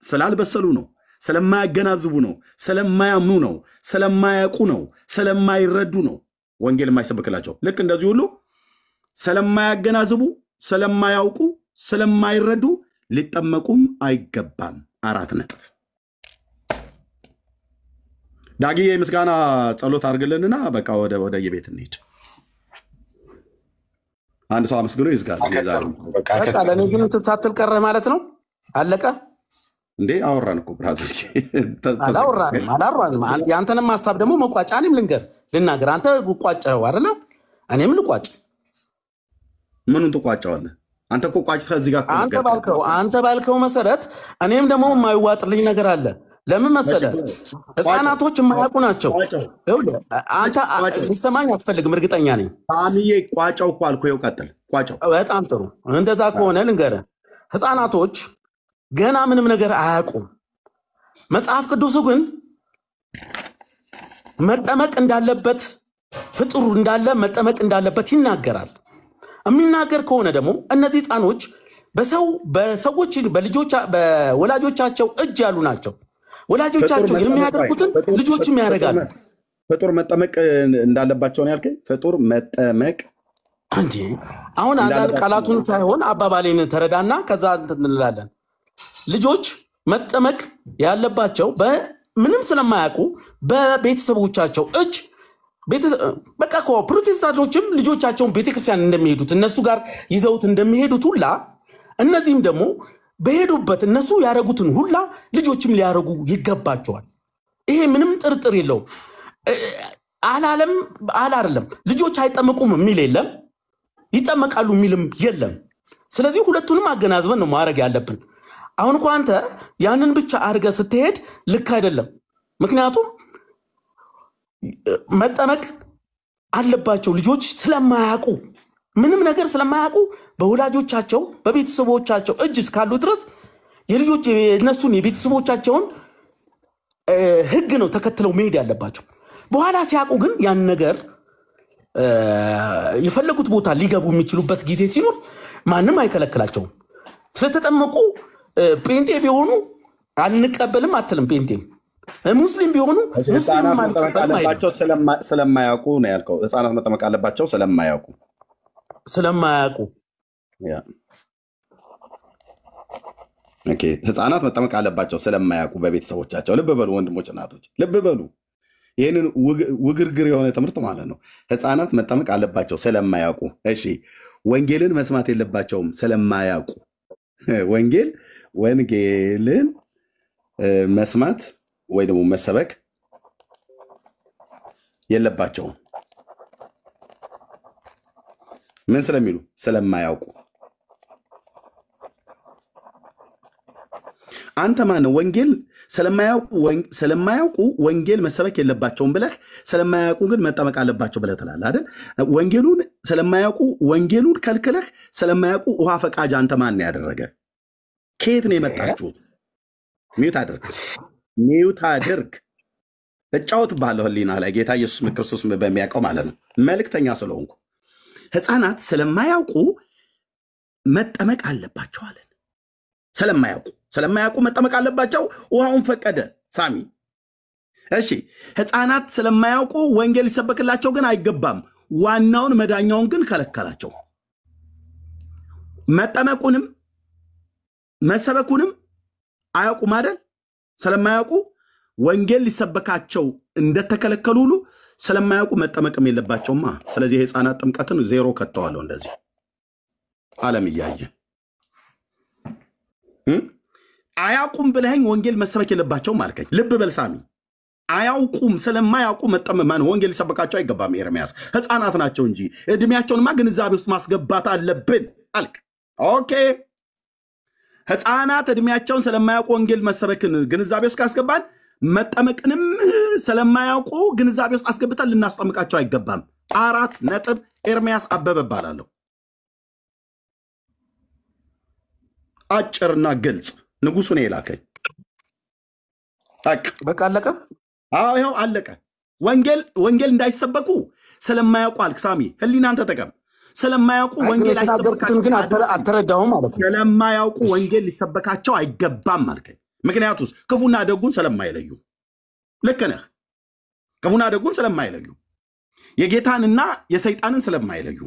ስላልበሰሉ ነው፣ ስለማያገናዝቡ ነው፣ ስለማያምኑ ነው፣ ስለማያውቁ ነው፣ ስለማይረዱ ነው ወንጌል የማይሰበክላቸው። ልክ እንደዚህ ሁሉ ስለማያገናዝቡ፣ ስለማያውቁ፣ ስለማይረዱ ሊጠመቁም አይገባም። 4 ነጥብ። ዳግዬ ምስጋና ጸሎት አድርግልንና በቃ ወደ የቤት እንሂድ። አንድ ሰው አመስግኖ ይዝጋል። በቃ ለኔ ግን ሳትል ቀረ ማለት ነው። አለቀ እንዴ? አወራን እኮ ብራዘር። አላወራንም። ያንተንም ሀሳብ ደግሞ መቋጫ እኔም ልናገር። አንተ ቋጨኸው አይደለ? እኔም ልቋጭ። ምኑን ትቋጨዋለህ? አንተ እኮ ቋጭተህ እዚህ ጋር አንተ ባልከው መሰረት እኔም ደግሞ የማይዋጥልኝ ነገር አለ። ለምን መሰለህ? ሕፃናቶች የማያውቁ ናቸው። አንተ ሊሰማኝ አትፈልግም፣ እርግጠኛ ነኝ። ሳሚዬ ቋጨው እኮ አልኩህ። ይኸው ቀጥል፣ ቋጨው። በጣም ጥሩ። እንደዛ ከሆነ ልንገርህ፣ ሕፃናቶች ገና ምንም ነገር አያውቁም። መጽሐፍ ቅዱሱ ግን መጠመቅ እንዳለበት ፍጡር እንዳለ መጠመቅ እንዳለበት ይናገራል። የሚናገር ከሆነ ደግሞ እነዚህ ሕፃኖች በሰዎች በወላጆቻቸው እጅ ያሉ ናቸው። ወላጆቻቸው የሚያደርጉትን ልጆችም ያደርጋሉ። ፍጡር መጠመቅ እንዳለባቸው ነው ያልከኝ? ፍጡር መጠመቅ እንዴ? አሁን አንዳንድ ቃላቱን ሳይሆን አባባሌን ተረዳና ከዛ እንላለን። ልጆች መጠመቅ ያለባቸው ምንም ስለማያውቁ በቤተሰቦቻቸው እጅ በቃ እኮ ፕሮቴስታንቶችም ልጆቻቸውን ቤተክርስቲያን እንደሚሄዱት እነሱ ጋር ይዘውት እንደሚሄዱት ሁላ እነዚህም ደግሞ በሄዱበት እነሱ ያደረጉትን ሁላ ልጆችም ሊያደርጉ ይገባቸዋል። ይሄ ምንም ጥርጥር የለውም። አይደለም ልጆች አይጠመቁም የሚል የለም፣ ይጠመቃሉ የሚልም የለም። ስለዚህ ሁለቱንም አገናዝበን ነው ማድረግ ያለብን። አሁን እኮ አንተ ያንን ብቻ አድርገህ ስትሄድ ልክ አይደለም። ምክንያቱም መጠመቅ አለባቸው ልጆች ስለማያውቁ፣ ምንም ነገር ስለማያውቁ በወላጆቻቸው በቤተሰቦቻቸው እጅ እስካሉ ድረስ የልጆች የነሱን የቤተሰቦቻቸውን ሕግ ነው ተከትለው መሄድ ያለባቸው። በኋላ ሲያውቁ ግን ያን ነገር የፈለጉት ቦታ ሊገቡ የሚችሉበት ጊዜ ሲኖር ማንም አይከለክላቸውም። ስለተጠመቁ ጴንጤ ቢሆኑ አንቀበልም አትልም። ጴንጤም ሙስሊም ቢሆኑ ስለማያውቁ ነው ያልከው። ሕፃናት መጠመቅ አለባቸው ስለማያውቁ ሕፃናት መጠመቅ አለባቸው ስለማያውቁ በቤተሰቦቻቸው። ልብ በሉ ወንድሞች እናቶች፣ ልብ በሉ። ይህንን ውግርግር የሆነ ትምህርት ማለት ነው። ሕፃናት መጠመቅ አለባቸው ስለማያውቁ። እሺ፣ ወንጌልን መስማት የለባቸውም ስለማያውቁ። ወንጌልን መስማት ወይ ደግሞ መሰበክ የለባቸውም። ምን ስለሚሉ? ስለማያውቁ። አንተ ማነው ወንጌል ስለማያውቁ ወንጌል መሰበክ የለባቸውም ብለህ ስለማያውቁ ግን መጠመቅ አለባቸው ብለህ ትላለህ አይደል? ወንጌሉን ስለማያውቁ ወንጌሉን ከልክለህ ስለማያውቁ ውሃ ፈቃጅ አንተ ማን ያደረገ? ከየት ነው የመጣችሁት? ሚዩት አድርግ። እጫወት ባለው ህሊና ላይ ጌታ ኢየሱስ ክርስቶስ በሚያውቀው ማለት ነው። መልእክተኛ ስለሆንኩ ሕፃናት ስለማያውቁ መጠመቅ አለባቸው አለን። ስለማያውቁ መጠመቅ አለባቸው። ውሃውን ፈቀደ ሳሚ። እሺ፣ ሕፃናት ስለማያውቁ ወንጌል ሊሰበክላቸው ግን አይገባም። ዋናውን መዳኛውን ግን ከለከላቸው። መጠመቁንም መሰበኩንም አያውቁም አይደል? ስለማያውቁ ወንጌል ሊሰበካቸው እንደተከለከሉ ሁሉ ስለማያውቁ መጠመቅም የለባቸውማ። ስለዚህ የሕፃናት ጥምቀትን 0 ከተዋለው። እንደዚህ ዓለም እያየ አያውቁም ብለኸኝ ወንጌል መሰበክ የለባቸውም አልከኝ። ልብ በል ሳሚ፣ አያውቁም ስለማያውቁ መጠመማን ወንጌል ሊሰበካቸው አይገባም። ኤርሚያስ ህፃናት ናቸው እንጂ እድሜያቸውንማ ግንዛቤ ውስጥ ማስገባት አለብን አልክ። ኦኬ፣ ህፃናት እድሜያቸውን ስለማያውቁ ወንጌል መሰበክን ግንዛቤ ውስጥ ካስገባን መጠመቅንም ስለማያውቁ ግንዛቤ ውስጥ አስገብተን ልናስጠምቃቸው አይገባም። 4 ነጥብ። ኤርሚያስ አበበ እባላለሁ። አጭርና ግልጽ። ንጉሱ ነው የላከኝ። በቃ አለቀ። አዎ ይኸው አለቀ። ወንጌል እንዳይሰበኩ ስለማያውቁ አልክ። ሳሚ ህሊናን ተጠቀም። ስለማያውቁ ወንጌል አይሰበካቸው ግን አልተረዳሁም ማለት ነው። ስለማያውቁ ወንጌል ሊሰበካቸው አይገባም አልከኝ። ምክንያቱስ ክፉና ደጉን ስለማይለዩ። ልክ ነህ። ክፉና ደጉን ስለማይለዩ፣ የጌታንና የሰይጣንን ስለማይለዩ፣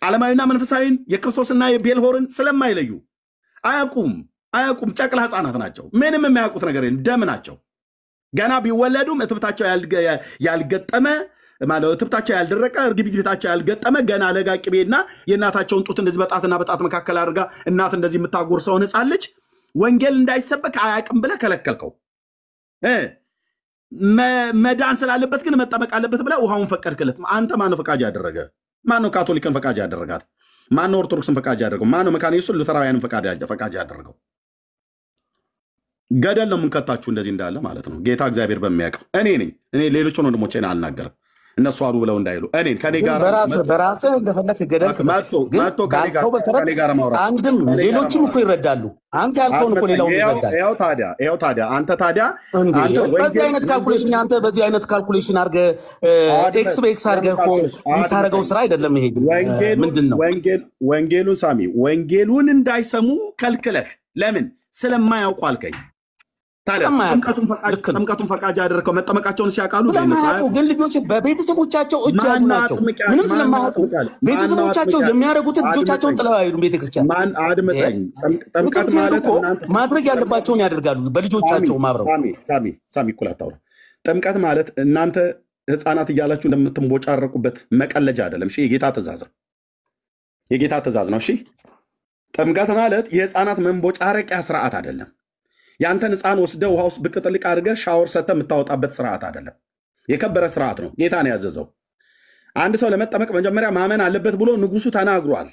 ዓለማዊና መንፈሳዊን የክርስቶስና የቤልሆርን ስለማይለዩ አያውቁም። ጨቅላ ህፃናት ናቸው። ምንም የሚያውቁት ነገር ደም ናቸው። ገና ቢወለዱም እትብታቸው ያልገጠመ ማለት እትብታቸው ያልደረቀ እርግብግቢታቸው ያልገጠመ ገና ለጋ ቅቤና የእናታቸውን ጡት እንደዚህ በጣትና በጣት መካከል አድርጋ እናት እንደዚህ የምታጎርሰውን ህፃን ልጅ ወንጌል እንዳይሰበክ አያውቅም ብለህ ከለከልከው። መዳን ስላለበት ግን መጠመቅ አለበት ብለህ ውሃውን ፈቀድክለት። አንተ ማነው ፈቃጅ ያደረገ? ማነው ካቶሊክን ፈቃጅ ያደረጋት? ማነው ኦርቶዶክስን ፈቃጅ ያደረገው? ማነው መካነ ኢየሱስን ሉተራውያንን ፈቃጅ ያደረገው? ገደል ነው የምንከታችሁ እንደዚህ እንዳለ ማለት ነው። ጌታ እግዚአብሔር በሚያውቀው እኔ ነኝ። እኔ ሌሎችን ወንድሞቼን አልናገርም፣ እነሱ አሉ ብለው እንዳይሉ። እኔን ከኔ ጋር በራስህ እንደፈለክ ገደል አንድም ሌሎችም እኮ ይረዳሉ። አንተ ያልከውን እኮ ሌላው ይረዳል። ይኸው ታዲያ አንተ በዚህ አይነት ካልኩሌሽን አንተ በዚህ አይነት ካልኩሌሽን አድርገህ ኤክስ በኤክስ አድርገህ እኮ የምታደርገው ስራ አይደለም። ይሄ ምንድን ነው? ወንጌሉን ሳሚ፣ ወንጌሉን እንዳይሰሙ ከልክለህ ለምን? ስለማያውቁ አልከኝ። ታዲያ ጥምቀቱን ፈቃጅ ያደረከው መጠመቃቸውን ሲያውቃሉ ግን ልጆች በቤተሰቦቻቸው እጅ ያሉ ናቸው። ምንም ስለማያውቁ ቤተሰቦቻቸው የሚያደርጉትን ልጆቻቸውን ጥለው አይሄዱም። ቤተክርስቲያን አድምጠኝ። ጥምቀት ማለት እኮ ማድረግ ያለባቸውን ያደርጋሉ በልጆቻቸው ማብረው። ሳሚ እኩል አታውራ። ጥምቀት ማለት እናንተ ህፃናት እያላችሁ እንደምትንቦጫረቁበት መቀለጃ አይደለም። እሺ፣ የጌታ ትእዛዝ ነው። እሺ፣ ጥምቀት ማለት የህፃናት መንቦጫረቂያ ስርዓት አይደለም። ያንተን ህፃን ወስደ ውሃ ውስጥ ብቅ ጥልቅ አድርገህ ሻወር ሰተ የምታወጣበት ስርዓት አይደለም። የከበረ ስርዓት ነው። ጌታ ነው ያዘዘው። አንድ ሰው ለመጠመቅ መጀመሪያ ማመን አለበት ብሎ ንጉሱ ተናግሯል።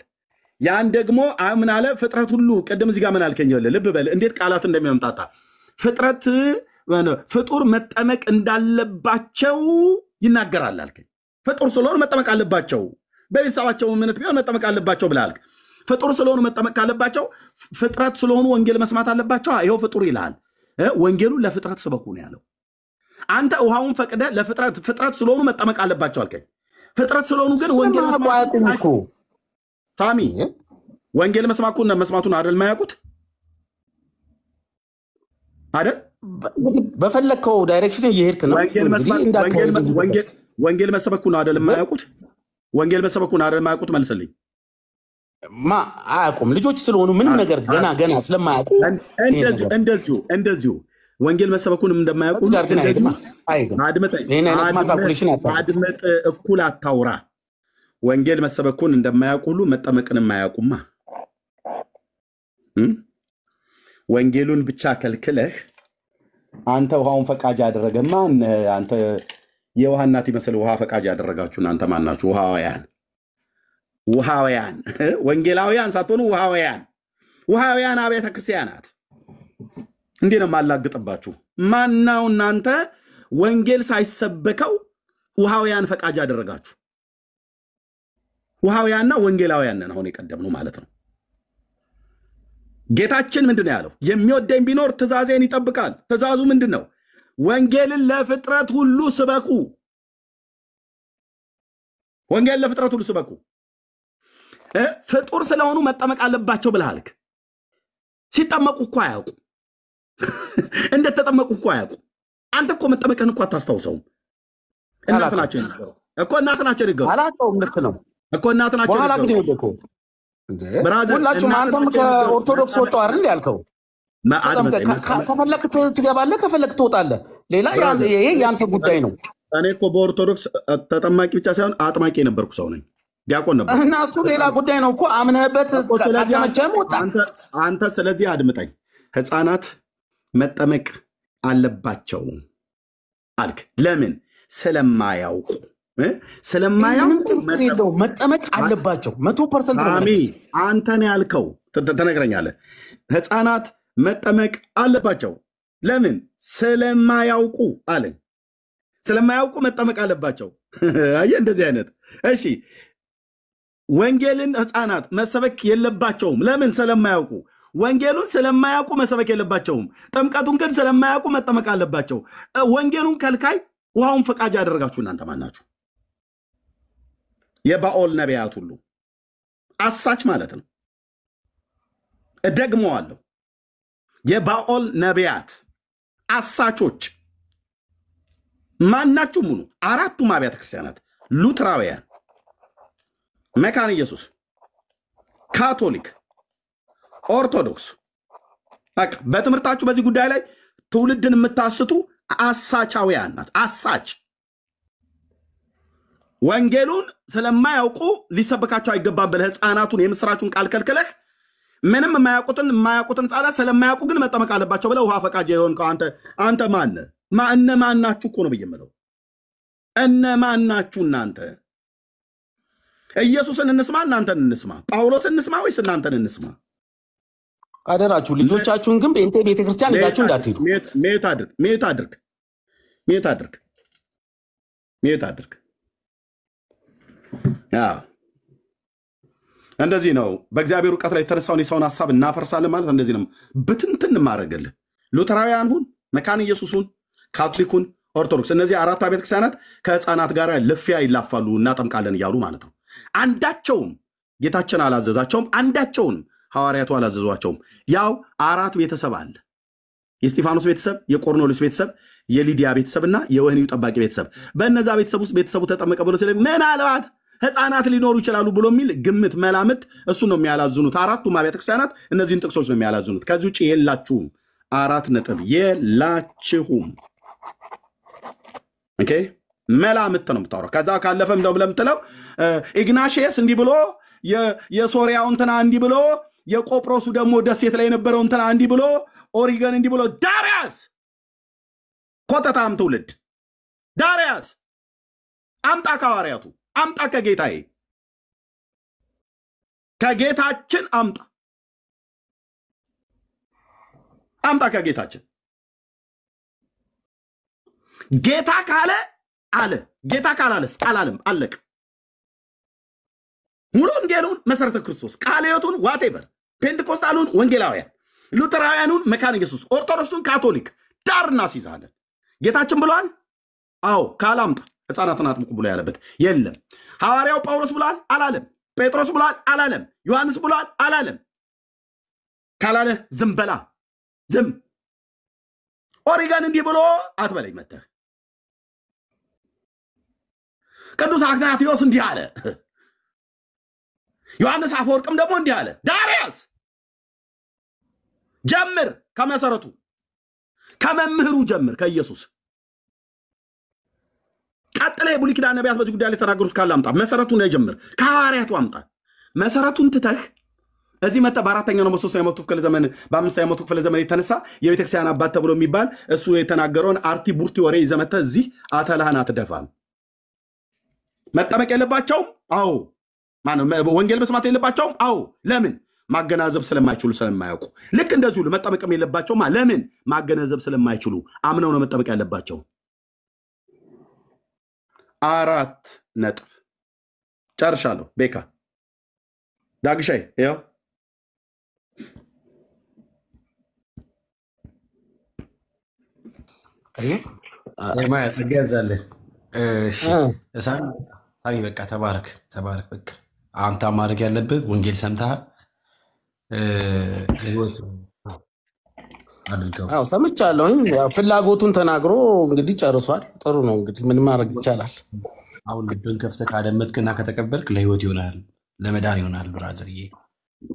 ያን ደግሞ ምን አለ? ፍጥረት ሁሉ ቅድም እዚህ ጋር ምን አልከኝ? ልብ በል እንዴት ቃላት እንደሚያምጣጣ። ፍጡር መጠመቅ እንዳለባቸው ይናገራል አልከኝ። ፍጡር ስለሆኑ መጠመቅ አለባቸው፣ በቤተሰባቸው እምነት ቢሆን መጠመቅ አለባቸው ብለህ አልክ። ፍጡር ስለሆኑ መጠመቅ ካለባቸው ፍጥረት ስለሆኑ ወንጌል መስማት አለባቸው። ይኸው ፍጡር ይልሃል። ወንጌሉ ለፍጥረት ስበኩ ነው ያለው። አንተ ውሃውን ፈቅደ ፍጥረት ስለሆኑ መጠመቅ አለባቸው አልከኝ። ፍጥረት ስለሆኑ ግን ወንጌል መስማት ሳሚ፣ ወንጌል መስማቱን አይደል ማያውቁት አይደል? በፈለከው ዳይሬክሽን እየሄድክ ነው። ወንጌል መስበኩን አይደል ማያውቁት? ወንጌል መስበኩን አይደል ማያውቁት? መልስልኝ። አያውቁም። ልጆች ስለሆኑ ምንም ነገር ገና ስለማያውቁ እንደዚሁ ወንጌል መሰበኩንም እንደማያውቁ አድመጥ፣ እኩል አታውራ። ወንጌል መሰበኩን እንደማያውቁ ሁሉ መጠመቅንም አያውቁማ። ወንጌሉን ብቻ ከልክለህ አንተ ውሃውን ፈቃጅ ያደረገማ አንተ የውሃ እናት ይመስል ውሃ ፈቃጅ ያደረጋችሁ እናንተ ማን ናችሁ? ውሃውያን ወንጌላውያን ሳትሆኑ ውሃውያን አብያተ ክርስቲያናት። እንዴ ነው ማላግጥባችሁ? ማናው እናንተ ወንጌል ሳይሰበከው ውሃውያን ፈቃጅ ያደረጋችሁ? ውሃውያንና ወንጌላውያን ነን አሁን የቀደምነው ማለት ነው። ጌታችን ምንድን ነው ያለው? የሚወደኝ ቢኖር ትእዛዜን ይጠብቃል። ትእዛዙ ምንድን ነው? ወንጌልን ለፍጥረት ሁሉ ስበኩ። ወንጌል ለፍጥረት ሁሉ ስበኩ። ፍጡር ስለሆኑ መጠመቅ አለባቸው ብለሃልክ። ሲጠመቁ እኮ አያውቁ፣ እንደተጠመቁ እኮ አያውቁ። አንተ እኮ መጠመቅህን እኮ አታስታውሰውም። እናት ናቸው የነገረው እኮ እናት ናቸው የነገረው። አላውቀውም። ልክ ነው እኮ እናት ናቸው በኋላ ግን ይወደቁ ሁላችሁም። አንተም ከኦርቶዶክስ ወጣው አይደል ያልከው? ከፈለክ ትገባለህ፣ ከፈለክ ትወጣለህ። ሌላ ይሄ ያንተ ጉዳይ ነው። እኔ እኮ በኦርቶዶክስ ተጠማቂ ብቻ ሳይሆን አጥማቂ የነበርኩ ሰው ነኝ። ዲያቆን ነበር እና እሱ ሌላ ጉዳይ ነው እኮ። አምነህበት ካልተመቸህም ወጣ። አንተ ስለዚህ አድምጠኝ። ሕፃናት መጠመቅ አለባቸው አልክ። ለምን? ስለማያውቁ መጠመቅ አለባቸው 100% ነው። አንተን ያልከው ተነግረኛለህ። ሕፃናት መጠመቅ አለባቸው ለምን? ስለማያውቁ አለኝ። ስለማያውቁ መጠመቅ አለባቸው። አየህ እንደዚህ አይነት። እሺ ወንጌልን ሕፃናት መሰበክ የለባቸውም ለምን? ስለማያውቁ። ወንጌሉን ስለማያውቁ መሰበክ የለባቸውም። ጥምቀቱን ግን ስለማያውቁ መጠመቅ አለባቸው። ወንጌሉን ከልካይ ውሃውን ፈቃጅ ያደረጋችሁ እናንተ ማናችሁ? የባኦል ነቢያት ሁሉ አሳች ማለት ነው። እደግመዋለሁ። የባኦል ነቢያት አሳቾች ማናችሁም ሁኑ። አራቱም አብያተ ክርስቲያናት ሉትራውያን፣ መካነ ኢየሱስ፣ ካቶሊክ፣ ኦርቶዶክስ በትምህርታችሁ በዚህ ጉዳይ ላይ ትውልድን የምታስቱ አሳቻውያን ናት። አሳች ወንጌሉን ስለማያውቁ ሊሰበካቸው አይገባም ብለህ ሕፃናቱን የምስራቹን ቃል ከልክለህ ምንም የማያውቁትን ሕፃናት ስለማያውቁ ግን መጠመቅ አለባቸው ብለህ ውሃ ፈቃጅ የሆንከው አንተ ማነህ? እነማን ናችሁ እኮ ነው ብዬ የምለው። እነማን ናችሁ እናንተ? ኢየሱስን እንስማ እናንተን እንስማ? ጳውሎስን እንስማ ወይስ እናንተን እንስማ? አደራችሁ ልጆቻችሁን ግን በእንተ ቤተክርስቲያን ልጃችሁ እንዳትሄዱ ሜት አድርግ። እንደዚህ ነው። በእግዚአብሔር ዕውቀት ላይ የተነሳውን የሰውን ሐሳብ እናፈርሳለን ማለት እንደዚህ ነው። ብትንትን ማድረግልህ ሉተራውያን ሁን፣ መካነ ኢየሱስ ሁን፣ ካቶሊኩን፣ ኦርቶዶክስ፣ እነዚህ አራቱ ቤተ ክርስቲያናት ከሕፃናት ጋር ልፊያ ይላፋሉ፣ እናጠምቃለን እያሉ ማለት ነው። አንዳቸውም ጌታችን አላዘዛቸውም፣ አንዳቸውም ሐዋርያቱ አላዘዟቸውም። ያው አራት ቤተሰብ አለ። የስጢፋኖስ ቤተሰብ፣ የቆርኔሌዎስ ቤተሰብ፣ የሊዲያ ቤተሰብና የወህኒው ጠባቂ ቤተሰብ። በእነዛ ቤተሰብ ውስጥ ቤተሰቡ ተጠመቀ ብሎ ስለ ምናልባት ሕፃናት ሊኖሩ ይችላሉ ብሎ የሚል ግምት መላምት እሱ ነው የሚያላዝኑት። አራቱም አብያተ ክርስቲያናት እነዚህን ጥቅሶች ነው የሚያላዝኑት። ከዚህ ውጭ የላችሁም። 4 ነጥብ የላችሁም። ኦኬ መላምት ነው የምታወራው። ከዛ ካለፈም እንደው ለምትለው ኢግናሽየስ እንዲህ ብሎ የሶሪያው እንትና እንዲህ ብሎ የቆጵሮሱ ደግሞ ደሴት ላይ የነበረው እንትና እንዲህ ብሎ ኦሪገን እንዲህ ብሎ ዳሪያስ ኮተታም ትውልድ ዳሪያስ አምጣ ከሐዋርያቱ አምጣ ከጌታዬ ከጌታችን አምጣ ከጌታችን ጌታ ካለ አለ ጌታ ካላለስ አላለም። አለቅ ሙሉ ወንጌሉን መሰረተ ክርስቶስ ቃለ ሕይወቱን ዋቴቨር ፔንቴኮስታሉን ወንጌላውያን ሉተራውያኑን መካነ ኢየሱስ ኦርቶዶክሱን ካቶሊክ ዳር እናስይዛለን። ጌታችን ብሏል። አዎ ካላምጣ ሕፃናትን አጥምቁ ብሎ ያለበት የለም። ሐዋርያው ጳውሎስ ብሏል አላለም። ጴጥሮስ ብሏል አላለም። ዮሐንስ ብሏል አላለም። ካላለ ዝም በላ ዝም። ኦሪገን እንዲህ ብሎ አትበለኝ መተህ። ቅዱስ አግናጢዮስ እንዲህ አለ። ዮሐንስ አፈወርቅም ደግሞ እንዲህ አለ። ዳሪያስ ጀምር ከመሰረቱ ከመምህሩ ጀምር ከኢየሱስ ቀጥለ የብሉይ ኪዳን ነቢያት በዚህ ጉዳይ ላይ ተናገሩት ካለ አምጣ። መሰረቱን ነው ጀምር ከሐዋርያቱ አምጣ። መሰረቱን ትተህ እዚህ መጣ በአራተኛው ነው በሶስተኛው መቶ ክፍለ ዘመን በአምስተኛው መቶ ክፍለ ዘመን የተነሳ የቤተክርስቲያን አባት ተብሎ የሚባል እሱ የተናገረውን አርቲ ቡርቲ ወሬ ይዘመተ እዚህ አተላህን አትደፋም። መጠመቅ የለባቸውም። አዎ ማነው ወንጌል መስማት የለባቸውም። አዎ ለምን? ማገናዘብ ስለማይችሉ ስለማያውቁ። ልክ እንደዚህ ሁሉ መጠመቅም የለባቸውም። ለምን? ማገናዘብ ስለማይችሉ አምነው ነው መጠመቅ ያለባቸው። 4 ነጥብ ጨርሻለሁ። ቤካ ዳግሻይ ያው ማያ ተገዛለህ። እሺ ሳሚ በቃ ተባረክ በቃ አንተ ማድረግ ያለብህ ወንጌል ሰምተሃል ለህይወት አድርገው። አዎ ሰምቻለሁኝ። ፍላጎቱን ተናግሮ እንግዲህ ጨርሷል። ጥሩ ነው እንግዲህ ምን ማድረግ ይቻላል። አሁን ልብን ከፍተህ ካደመጥክና ከተቀበልክ ለህይወት ይሆናል፣ ለመዳን ይሆናል ብራዘርዬ።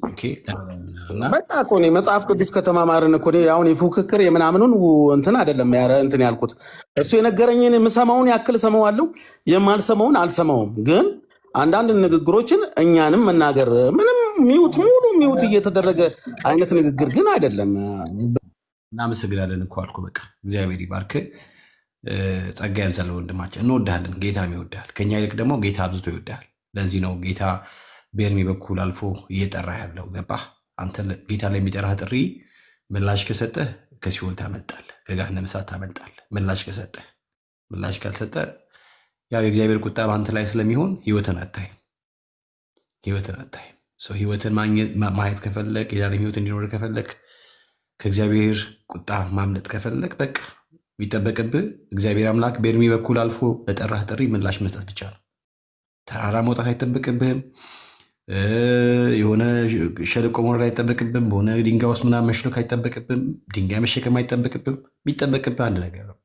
ኦኬ በቃ እኮ ነው መጽሐፍ ቅዱስ ከተማማርን እኮ ነው አሁን የፉክክር የምናምኑን እንትን አይደለም እንትን ያልኩት። እሱ የነገረኝን የምሰማውን ያክል ሰማዋለሁ፣ የማልሰማውን አልሰማውም። ግን አንዳንድ ንግግሮችን እኛንም መናገር ምንም ሚውት ሙሉ ሚውት እየተደረገ አይነት ንግግር ግን አይደለም። እናመሰግናለን እኮ አልኩ። በቃ እግዚአብሔር ይባርክ። ጸጋ ያብዛል ወንድማችን። እንወድሃለን። ጌታም ይወድሃል። ከኛ ይልቅ ደግሞ ጌታ አብዝቶ ይወድሃል። ለዚህ ነው ጌታ በእድሜ በኩል አልፎ እየጠራ ያለው። ገባህ? አንተ ጌታ ላይ የሚጠራህ ጥሪ ምላሽ ከሰጠህ ከሲኦል ታመልጣለህ፣ ከገሃነመ እሳት ታመልጣለህ። ምላሽ ከሰጠህ። ምላሽ ካልሰጠህ ያው የእግዚአብሔር ቁጣ በአንተ ላይ ስለሚሆን ህይወትን አታይም። ሰው ህይወትን ማየት ከፈለግ፣ የዛሬም ህይወት እንዲኖር ከፈለግ፣ ከእግዚአብሔር ቁጣ ማምለጥ ከፈለግ በቃ የሚጠበቅብህ እግዚአብሔር አምላክ በእድሜ በኩል አልፎ ለጠራህ ጥሪ ምላሽ መስጠት ብቻ ነው። ተራራ መውጣት አይጠበቅብህም። የሆነ ሸለቆ መውረድ አይጠበቅብህም። በሆነ ድንጋይ ውስጥ ምናምን መሽሎክ አይጠበቅብህም። ድንጋይ መሸከም አይጠበቅብህም። የሚጠበቅብህ አንድ ነገር ነው፣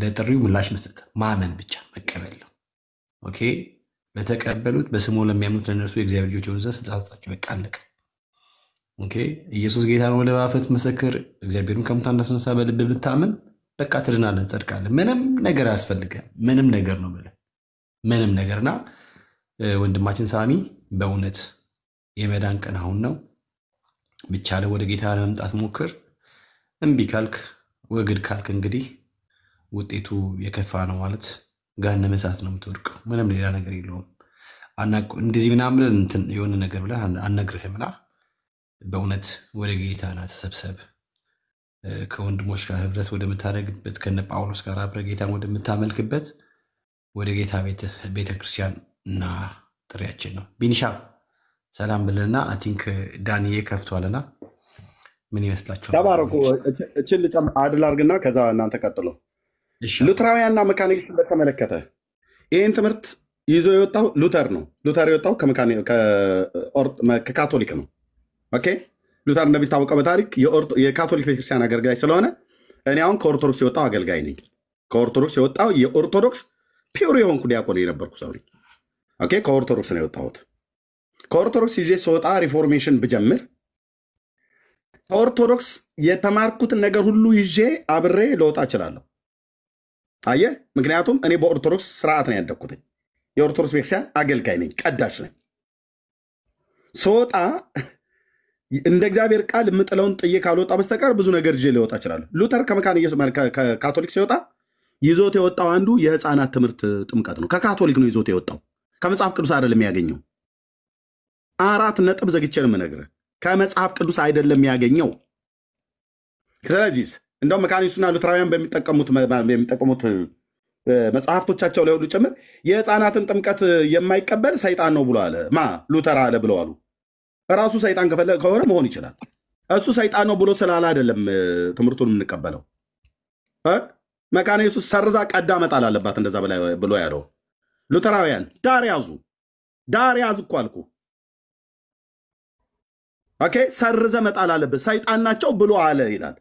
ለጥሪው ምላሽ መስጠት፣ ማመን ብቻ መቀበል ነው። ኦኬ። ለተቀበሉት በስሙ ለሚያምኑት ለእነርሱ የእግዚአብሔር ልጆች የሆኑ ዘንድ ስልጣን ሰጣቸው። በቃ አለቀ። ኦኬ። ኢየሱስ ጌታ ነው ብለህ በአፍህ መሰክር፣ እግዚአብሔርን ከሙታን እንዳስነሳ በልብህ ብታምን በቃ ትድናለህ፣ ትጸድቃለህ። ምንም ነገር አያስፈልግህም። ምንም ነገር ነው ብለህ ምንም ነገርና ወንድማችን ሳሚ በእውነት የመዳን ቀን አሁን ነው። ብቻ ወደ ጌታ ለመምጣት ሞክር። እምቢ ካልክ ወግድ ካልክ እንግዲህ ውጤቱ የከፋ ነው ማለት ገሃነመ እሳት ነው የምትወድቀው። ምንም ሌላ ነገር የለውም። እንደዚህ ምናምን እንትን የሆነ ነገር ብለህ አነግርህምና በእውነት ወደ ጌታ ና ተሰብሰብ። ከወንድሞች ጋር ህብረት ወደምታደርግበት ከነ ጳውሎስ ጋር አብረህ ጌታን ወደምታመልክበት ወደ ጌታ ቤተክርስቲያን እና ጥሪያችን ነው። ቢንሻ ሰላም ብለና አይ ቲንክ ዳንዬ ከፍቷልና ምን ይመስላችኋል? ተባረኩ። እቺን ልጨም አድል አድርግና ከዛ እናንተ ቀጥሎ። ሉተራውያንና መካኒክስ በተመለከተ ይህን ትምህርት ይዞ የወጣው ሉተር ነው። ሉተር የወጣው ከካቶሊክ ነው። ኦኬ። ሉተር እንደሚታወቀው በታሪክ የካቶሊክ ቤተክርስቲያን አገልጋይ ስለሆነ እኔ አሁን ከኦርቶዶክስ የወጣው አገልጋይ ነኝ። ከኦርቶዶክስ የወጣው የኦርቶዶክስ ፒውር የሆንኩ ዲያቆን የነበርኩ ሰው ነኝ። ኦኬ። ከኦርቶዶክስ ነው የወጣሁት። ከኦርቶዶክስ ይዤ ስወጣ ሪፎርሜሽን ብጀምር ከኦርቶዶክስ የተማርኩትን ነገር ሁሉ ይዤ አብሬ ለወጣ እችላለሁ። አየህ፣ ምክንያቱም እኔ በኦርቶዶክስ ስርዓት ነው ያደግኩት። የኦርቶዶክስ ቤተክርስቲያን አገልጋይ ነኝ፣ ቀዳሽ ነኝ። ስወጣ እንደ እግዚአብሔር ቃል የምጥለውን ጥዬ ካልወጣ በስተቀር ብዙ ነገር ይዤ ሊወጣ እችላለሁ። ሉተር ከካቶሊክ ሲወጣ ይዞት የወጣው አንዱ የህፃናት ትምህርት ጥምቀት ነው። ከካቶሊክ ነው ይዞት የወጣው፣ ከመጽሐፍ ቅዱስ አይደለም ያገኘው። 4 ነጥብ ዘግቼ ነው የምነግርህ፣ ከመጽሐፍ ቅዱስ አይደለም ያገኘው። ስለዚህ እንደው መካኒክስና ሉተራውያን በሚጠቀሙት መጽሐፍቶቻቸው ላይ ሁሉ ጭምር የህፃናትን ጥምቀት የማይቀበል ሰይጣን ነው ብሎ አለ። ሉተር አለ ብለው አሉ። ራሱ ሰይጣን ከሆነ መሆን ይችላል። እሱ ሰይጣን ነው ብሎ ስላለ አይደለም ትምህርቱን የምንቀበለው። መካኒክስ ሰርዛ ቀዳ መጣል አለባት እንደዛ ብሎ ያለው። ሉተራውያን ዳር ያዙ እኮ አልኩ። ኦኬ። ሰርዘ መጣል አለበት፣ ሰይጣን ናቸው ብሎ አለ ይላል።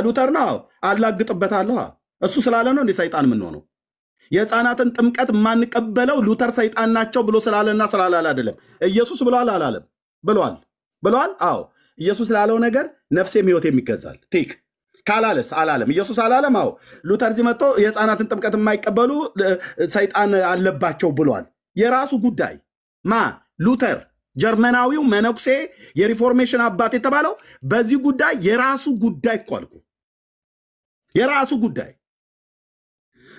ሉተር ነው አላግጥበታለሁ። እሱ ስላለ ነው እንደ ሰይጣን የምንሆነው። የህፃናትን ጥምቀት የማንቀበለው ሉተር ሰይጣን ናቸው ብሎ ስላለና ስላላለ አይደለም። ኢየሱስ ብሏል አላለም? ብሏል። አዎ፣ ኢየሱስ ላለው ነገር ነፍሴም ህይወቴም ይገዛል። ቲክ ካላለስ አላለም። ኢየሱስ አላለም? አዎ። ሉተር እዚህ መጥቶ የህፃናትን ጥምቀት የማይቀበሉ ሰይጣን አለባቸው ብሏል። የራሱ ጉዳይ። ሉተር ጀርመናዊው መነኩሴ የሪፎርሜሽን አባት የተባለው በዚህ ጉዳይ የራሱ ጉዳይ እኮ አልኩ። የራሱ ጉዳይ።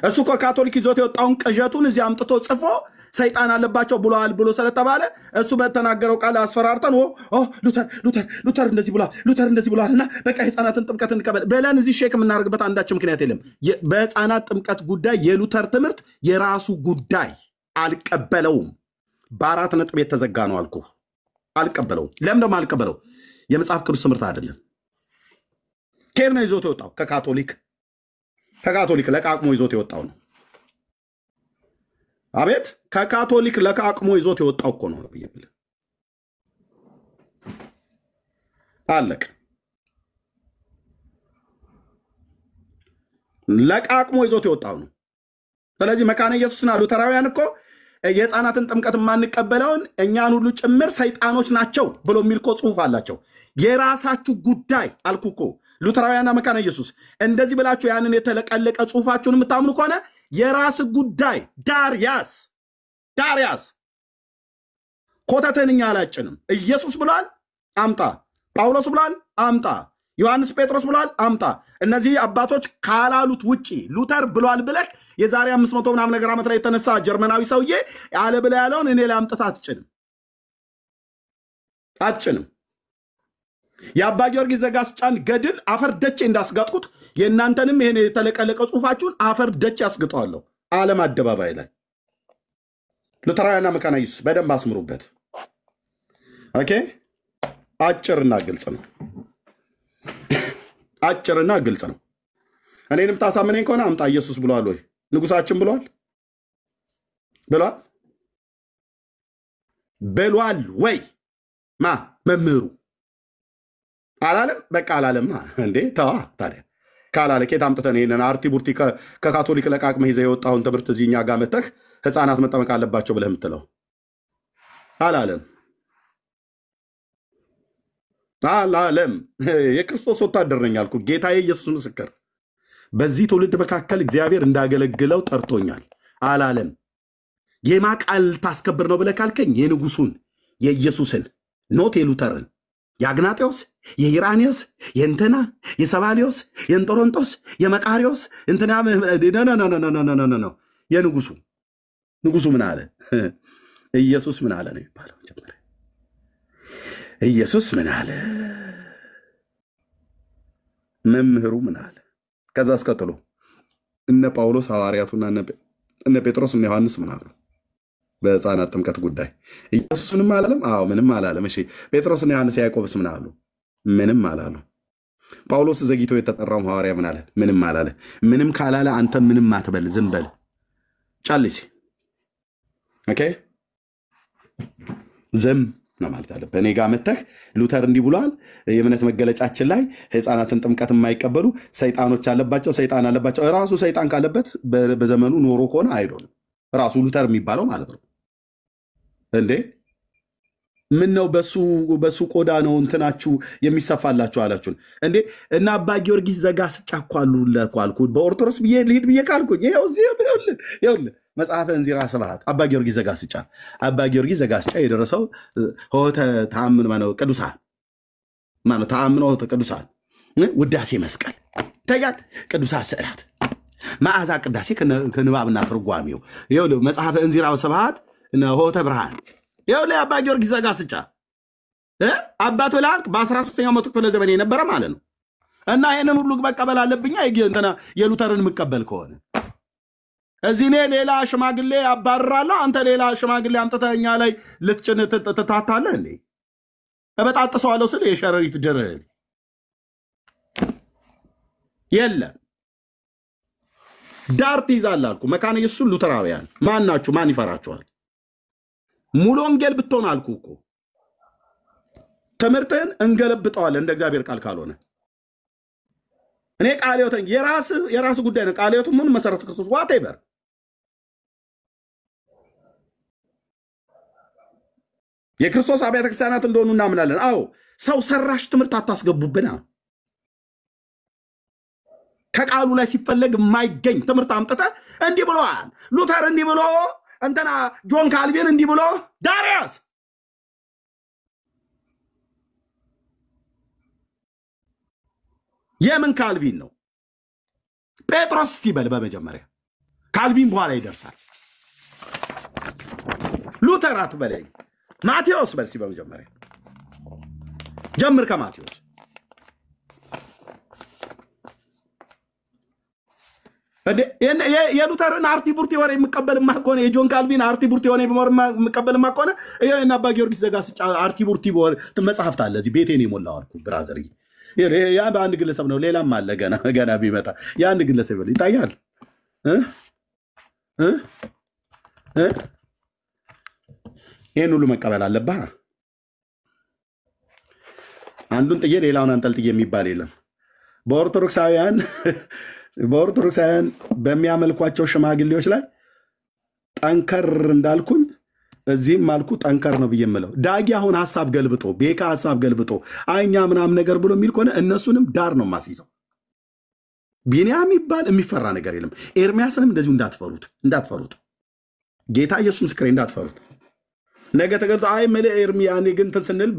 እሱ ከካቶሊክ ይዞት የወጣውን ቅዠቱን እዚህ አምጥቶ ጽፎ ሰይጣን አለባቸው ብሏል ብሎ ስለተባለ እሱ በተናገረው ቃል አስፈራርተን ሉተር እንደዚህ ብሏል እና በቃ የህፃናትን ጥምቀት እንቀበል ብለን እዚህ ሼክ የምናደርግበት አንዳቸው ምክንያት የለም። በህፃናት ጥምቀት ጉዳይ የሉተር ትምህርት የራሱ ጉዳይ፣ አልቀበለውም። በ4 ነጥብ የተዘጋ ነው አልኩ። አልቀበለውም። ለምን ደግሞ አልቀበለው? የመጽሐፍ ቅዱስ ትምህርት አይደለም። ከየት ነው ይዞት የወጣው? ከካቶሊክ ለቃቅሞ ይዞት የወጣው ነው። አቤት፣ ከካቶሊክ ለቃቅሞ ይዞት የወጣው እኮ ነው ብዬ አለቅ። ለቃቅሞ ይዞት የወጣው ነው። ስለዚህ መካነ ኢየሱስና ሉተራውያን እኮ የህፃናትን ጥምቀት የማንቀበለውን እኛን ሁሉ ጭምር ሰይጣኖች ናቸው ብሎ የሚል እኮ ጽሁፍ አላቸው። የራሳችሁ ጉዳይ አልኩ እኮ። ሉተራውያንና መካነ ኢየሱስ እንደዚህ ብላችሁ ያንን የተለቀለቀ ጽሁፋችሁን የምታምኑ ከሆነ የራስ ጉዳይ። ዳር ያዝ። ኮተትን እኛ አላጭንም። ኢየሱስ ብሏል አምጣ፣ ጳውሎስ ብሏል አምጣ፣ ዮሐንስ ጴጥሮስ ብሏል አምጣ። እነዚህ አባቶች ካላሉት ውጪ ሉተር ብሏል ብለህ የዛሬ 500 ምናምን ነገር ዓመት ላይ የተነሳ ጀርመናዊ ሰውዬ አለ ብለ ያለውን እኔ ላይ አምጥታ አትጭንም። የአባ ጊዮርጊስ ዘጋስጫን ገድል አፈር ደቼ እንዳስጋጥኩት የእናንተንም ይሄን የተለቀለቀ ጽሁፋችሁን አፈር ደቼ ያስግጠዋለሁ ዓለም አደባባይ ላይ። ሉተራውያንና መካነ ኢየሱስ በደንብ አስምሩበት። ኦኬ፣ አጭርና ግልጽ ነው። አጭርና ግልጽ ነው። እኔንም ታሳምነኝ ከሆነ አምጣ። ኢየሱስ ብሏል ወይ? ንጉሳችን ብሏል ወይ? ማ መምህሩ አላለም? በቃ አላለም እንዴ? ተዋ ታዲያ። ካላለ ኬት አምጥተን ይሄንን አርቲ ቡርቲ ከካቶሊክ ለቃቅመህ ይዘህ የወጣውን ትምህርት እዚህ እኛ ጋር መተህ ህፃናት መጠመቅ አለባቸው ብለህ የምትለው አላለም? የክርስቶስ ወታደር ነኝ አልኩ። ጌታዬ ኢየሱስ ምስክር፣ በዚህ ትውልድ መካከል እግዚአብሔር እንዳገለግለው ጠርቶኛል አላለም? የማ ቃል ታስከብር ነው ብለህ ካልከኝ የንጉሱን የኢየሱስን ኖት የሉተርን የአግናጤዎስ የኢራኒዮስ የእንትና የሰባሊዮስ የእንጦሮንጦስ የመቃሪዎስ እንትና ነው የንጉሱ ንጉሱ ምን አለ? ኢየሱስ ምን አለ ነው የሚባለው። መጀመሪያ ኢየሱስ ምን አለ? መምህሩ ምን አለ? ከዛ አስቀጥሎ እነ ጳውሎስ ሐዋርያቱና እነ ጴጥሮስ እነ ዮሐንስ ምን አሉ? በሕፃናት ጥምቀት ጉዳይ ኢየሱስንም አላለም? አዎ ምንም አላለም። እሺ ጴጥሮስና ዮሐንስ ያዕቆብስ ምን አሉ? ምንም አላሉ። ጳውሎስ ዘግይቶ የተጠራው ሐዋርያ ምን አለ? ምንም አላለ። ምንም ካላለ አንተ ምንም አትበል፣ ዝም በል ጫልሲ። ኦኬ ዝም ነው ማለት አለብህ። እኔ ጋር መተህ ሉተር እንዲህ ብሏል፣ የእምነት መገለጫችን ላይ ሕፃናትን ጥምቀት የማይቀበሉ ሰይጣኖች አለባቸው፣ ሰይጣን አለባቸው። ራሱ ሰይጣን ካለበት በዘመኑ ኖሮ ከሆነ አይዶን ራሱ ሉተር የሚባለው ማለት ነው እንዴ? ምን ነው በሱ ቆዳ ነው እንትናችሁ የሚሰፋላችሁ አላችሁን እንዴ? እና አባ ጊዮርጊስ ዘጋስጫ እኮ አልኩ። በኦርቶዶክስ ብዬ ልሂድ ብዬ ካልኩኝ ይኸውልህ መጽሐፈ እንዚራ ስብሐት አባ ጊዮርጊስ ዘጋስጫ። አባ ጊዮርጊስ ዘጋስጫ የደረሰው ሆተ ተአምን ማነው ቅዱሳን ማነው ተአምኖ ቅዱሳን ውዳሴ መስቀል ታያል፣ ቅዱሳት ስዕላት፣ መዓዛ ቅዳሴ ከንባብና ትርጓሜው ይኸውልህ መጽሐፈ እንዚራ ስብሐት ሆተ ብርሃን ይኸውልህ አባ ጊዮርጊስ ዘጋስጫ አባቱ ላልክ በ13ኛው መቶ ክፍለ ዘመን የነበረ ማለት ነው። እና ይሄንን ሁሉ መቀበል አለብኛ እንትና የሉተርን መቀበል ከሆነ እዚህ እኔ ሌላ ሽማግሌ አባርራለሁ፣ አንተ ሌላ ሽማግሌ አምጥተኛ ላይ ልትጭን ትታታለህ እንዴ? እበጣጥሰዋለሁ ስል የሸረሪት ድር የለም ዳር ትይዛለህ አልኩ። መካነ ኢየሱስ ሉተራውያን ማን ናችሁ? ማን ይፈራችኋል? ሙሉ ወንጌል ብትሆን አልኩ እኮ ትምህርትን እንገለብጠዋለን እንደ እግዚአብሔር ቃል ካልሆነ። እኔ ቃልዮተን የራስ ጉዳይ ነው። ቃልዮቱ ምን መሰረቱ ክርስቶስ ዋቴቨር የክርስቶስ አብያተ ክርስቲያናት እንደሆኑ እናምናለን። አዎ ሰው ሰራሽ ትምህርት አታስገቡብና ከቃሉ ላይ ሲፈለግ የማይገኝ ትምህርት አምጥተህ እንዲህ ብለዋል ሉተር እንዲህ ብሎ እንትና ጆን ካልቪን እንዲህ ብሎ ዳሪያስ የምን ካልቪን ነው? ጴጥሮስ እስኪበል በመጀመሪያ ካልቪን በኋላ ይደርሳል። ሉተር አትበለኝ፣ ማቴዎስ በል እስኪ በመጀመሪያ ጀምር ከማቴዎስ። የሉተርን አርቲ ቡርቲ ወሬ የምቀበልማ ከሆነ የጆን ካልቪን አርቲ ቡርቲ ወሬ የምቀበልማ ከሆነ እና አባ ጊዮርጊስ ዘጋስጫ አርቲ ቡርቲ መጽሐፍት አለ እዚህ ቤቴን የሞላው አልኩ ብራዘር። ያ በአንድ ግለሰብ ነው፣ ሌላም አለ ገና ቢመጣ የአንድ ግለሰብ ይታያል። ይህን ሁሉ መቀበል አለብህ። አንዱን ጥዬ ሌላውን አንጠልጥዬ የሚባል የለም። በኦርቶዶክሳውያን በሚያመልኳቸው ሽማግሌዎች ላይ ጠንከር እንዳልኩኝ እዚህም አልኩ ጠንከር ነው ብዬ የምለው። ዳጊ አሁን ሀሳብ ገልብጦ ቤካ ሀሳብ ገልብጦ አይኛ ምናምን ነገር ብሎ የሚል ከሆነ እነሱንም ዳር ነው ማስይዘው። ቢንያም የሚባል የሚፈራ ነገር የለም። ኤርሚያስንም እንደዚሁ እንዳትፈሩት። ጌታ ኢየሱስ ምስክሬ እንዳትፈሩት። ነገ ተገልጾ አይ መለ ኤርሚ ያኔ ግን እንትን ስንል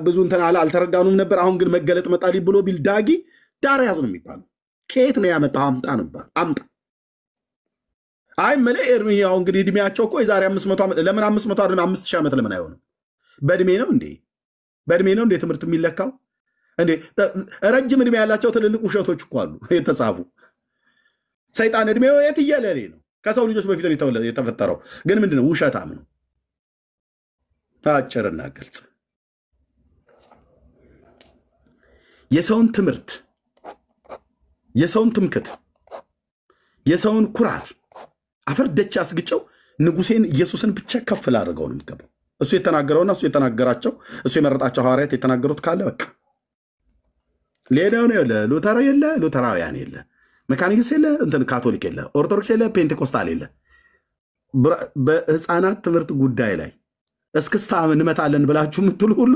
ብዙ እንትን አልተረዳኑም ነበር አሁን ግን መገለጥ መጣሊ ብሎ ቢል ዳጊ ዳርያስ ነው የሚባለው። ከየት ነው ያመጣው? አምጣ ነበር አምጣ። አይ መለ ኤርሚ ያው እንግዲህ እድሜያቸው እኮ የዛሬ 500 ዓመት ለምን 500 አይደለም 5000 ዓመት ለምን አይሆንም? በእድሜ ነው እንዴ? በእድሜ ነው እንዴ ትምህርት የሚለካው እንዴ? ረጅም እድሜ ያላቸው ትልልቅ ውሸቶች እኮ አሉ የተጻፉ። ሰይጣን እድሜው የትየለሌ ነው። ከሰው ልጆች በፊት ነው የተፈጠረው። ግን ምንድነው? ውሸታም ነው። አጭርና ግልጽ የሰውን ትምህርት፣ የሰውን ትምክት፣ የሰውን ኩራት አፈርደች አስግጨው ንጉሴን ኢየሱስን ብቻ ከፍ ላድርገው ነው የሚገባው። እሱ የተናገረውና እሱ የተናገራቸው እሱ የመረጣቸው ሐዋርያት የተናገሩት ካለ በቃ ሌላው ነው። ሉተር የለ፣ ሉተራውያን የለ፣ መካኒክስ የለ፣ እንትን ካቶሊክ የለ፣ ኦርቶዶክስ የለ፣ ፔንቴኮስታል የለ። በህፃናት ትምህርት ጉዳይ ላይ እስክስታ እንመታለን ብላችሁ የምትሉ ሁሉ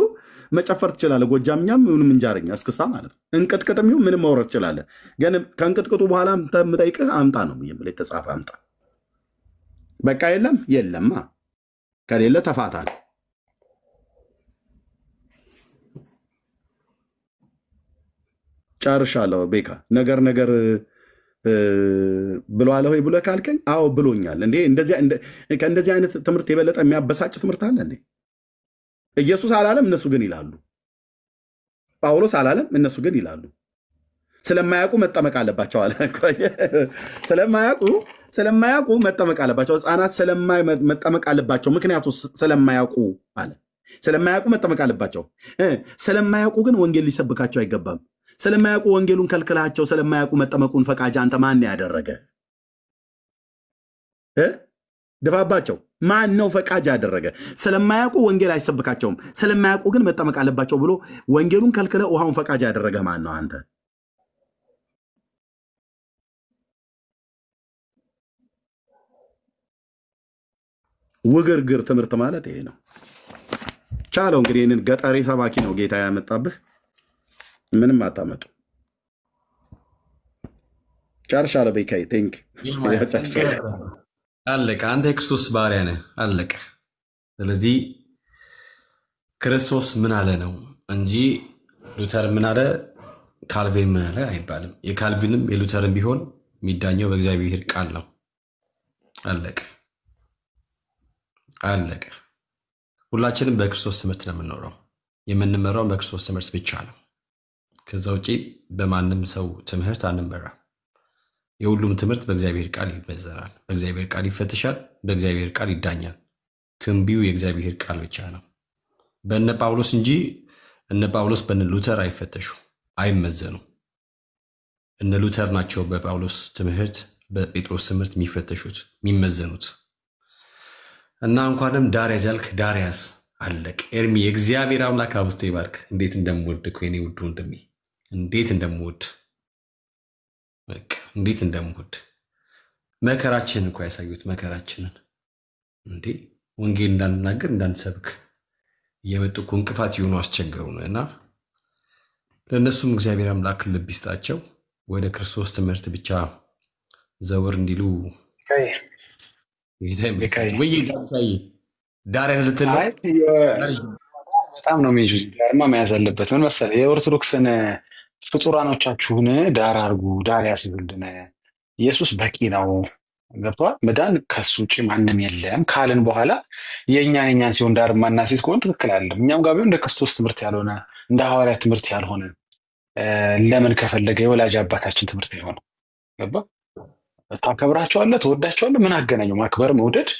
መጨፈር ትችላለህ። ጎጃምኛም ምንም እንጃረኛ እስክስታ ማለት ነው። እንቅጥቅጥም ይሁን ምንም ማውረድ ትችላለህ። ግን ከእንቅጥቅጡ በኋላ የምጠይቅህ አምጣ ነው የሚል የተጻፈ አምጣ። በቃ የለማ ከሌለ ተፋታ ነው። ጨርሻለሁ። ቤካ ነገር ብሏል ወይ ብሎ ካልከኝ አዎ ብሎኛል። እንዴ ከእንደዚህ አይነት ትምህርት የበለጠ የሚያበሳጭ ትምህርት አለ እንዴ? ኢየሱስ አላለም፣ እነሱ ግን ይላሉ። ጳውሎስ አላለም፣ እነሱ ግን ይላሉ። ስለማያውቁ መጠመቅ አለባቸው አለ። ስለማያውቁ መጠመቅ አለባቸው። ህፃናት መጠመቅ አለባቸው። ምክንያቱ ስለማያውቁ አለ። ስለማያውቁ መጠመቅ አለባቸው። ስለማያውቁ ግን ወንጌል ሊሰብካቸው አይገባም። ስለማያውቁ ወንጌሉን ከልክላቸው ስለማያውቁ መጠመቁን ፈቃጅ አንተ ማን ያደረገ? ድፋባቸው። ማን ነው ፈቃጅ ያደረገ? ስለማያውቁ ወንጌል አይሰብካቸውም። ስለማያውቁ ግን መጠመቅ አለባቸው ብሎ ወንጌሉን ከልክለ ውሃውን ፈቃጅ ያደረገ ማን ነው? አንተ። ውግርግር ትምህርት ማለት ይሄ ነው። ቻለው እንግዲህ ይህንን ገጠሬ ሰባኪ ነው ጌታ ያመጣብህ። ምንም አታመጡ። ጨርሻለሁ። ቤካይ ቴንክ አለቀ። አንተ የክርስቶስ ባሪያ ነህ። አለቀ። ስለዚህ ክርስቶስ ምን አለ ነው እንጂ ሉተር ምን አለ ካልቪን ምን አለ አይባልም። የካልቪንም የሉተርን ቢሆን የሚዳኘው በእግዚአብሔር ቃል ነው። አለቀ አለቀ። ሁላችንም በክርስቶስ ትምህርት ነው የምንኖረው። የምንመራው በክርስቶስ ትምህርት ብቻ ነው። ከዛ ውጪ በማንም ሰው ትምህርት አንመራ። የሁሉም ትምህርት በእግዚአብሔር ቃል ይመዘናል፣ በእግዚአብሔር ቃል ይፈተሻል፣ በእግዚአብሔር ቃል ይዳኛል። ትንቢው የእግዚአብሔር ቃል ብቻ ነው። በእነ ጳውሎስ እንጂ እነ ጳውሎስ በእነ ሉተር አይፈተሹ፣ አይመዘኑ። እነ ሉተር ናቸው በጳውሎስ ትምህርት በጴጥሮስ ትምህርት የሚፈተሹት የሚመዘኑት። እና እንኳንም ዳርያስ ያልክ ዳርያስ አለቅ። ኤርሚ የእግዚአብሔር አምላክ አብስቶ ይባርክ። እንዴት እንደምወድ እኮ የኔ ውዱ ወንድሜ፣ እንዴት እንደምወድ በቃ እንዴት እንደምወድ። መከራችንን እኮ ያሳዩት መከራችንን እንዴ ወንጌል እንዳንናገር እንዳንሰብክ እየመጡ እኮ እንቅፋት የሆኑ አስቸገሩ ነው። እና ለእነሱም እግዚአብሔር አምላክ ልብ ይስጣቸው፣ ወደ ክርስቶስ ትምህርት ብቻ ዘወር እንዲሉ ዳርያስ ልትል በጣም ነው ሜጁ ዳርማ መያዝ አለበት። ምን መሰለህ የኦርቶዶክስን ፍጡራኖቻችሁን ዳር አርጉ፣ ዳር ያስብልን። ኢየሱስ በቂ ነው። ገብቶሃል? መዳን ከሱ ውጭ ማንም የለም ካልን በኋላ የእኛን ሲሆን ዳር ማናሲስ ከሆነ ትክክል አይደለም። እኛም ጋር ቢሆን እንደ ክርስቶስ ትምህርት ያልሆነ እንደ ሐዋርያት ትምህርት ያልሆነ ለምን ከፈለገ የወላጅ አባታችን ትምህርት የሆነ ገባ? ታከብራቸዋለህ፣ ትወዳቸዋለህ። ምን አገናኘው? ማክበር መውደድ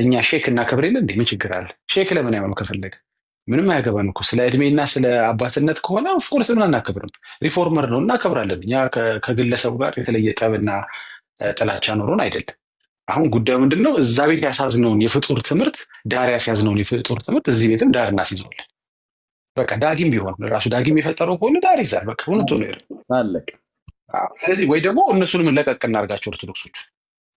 እኛ ሼክ እናከብር የለ እንዴ? ምን ችግር አለ? ሼክ ለምን አይሆንም? ከፈለገ ምንም አያገባን እኮ። ስለ እድሜና ስለ አባትነት ከሆነ ኦፍኮርስ ምን አናከብርም። ሪፎርመር ነው እናከብራለን። እኛ ከግለሰቡ ጋር የተለየ ጠብና ጥላቻ ኖሮን አይደለም። አሁን ጉዳዩ ምንድነው? እዛ ቤት ያሳዝነውን የፍጡር ትምህርት ዳር ያስያዝነውን የፍጡር ትምህርት እዚህ ቤትም ዳር እናስይዘዋለን። በቃ ዳጊም ቢሆን ራሱ ዳጊም የፈጠረው ከሆነ ዳር ይዛል። በቃ እውነቱ ነው አለቀ። ስለዚህ ወይ ደግሞ እነሱንም ለቀቅ እናርጋቸው ኦርቶዶክሶች።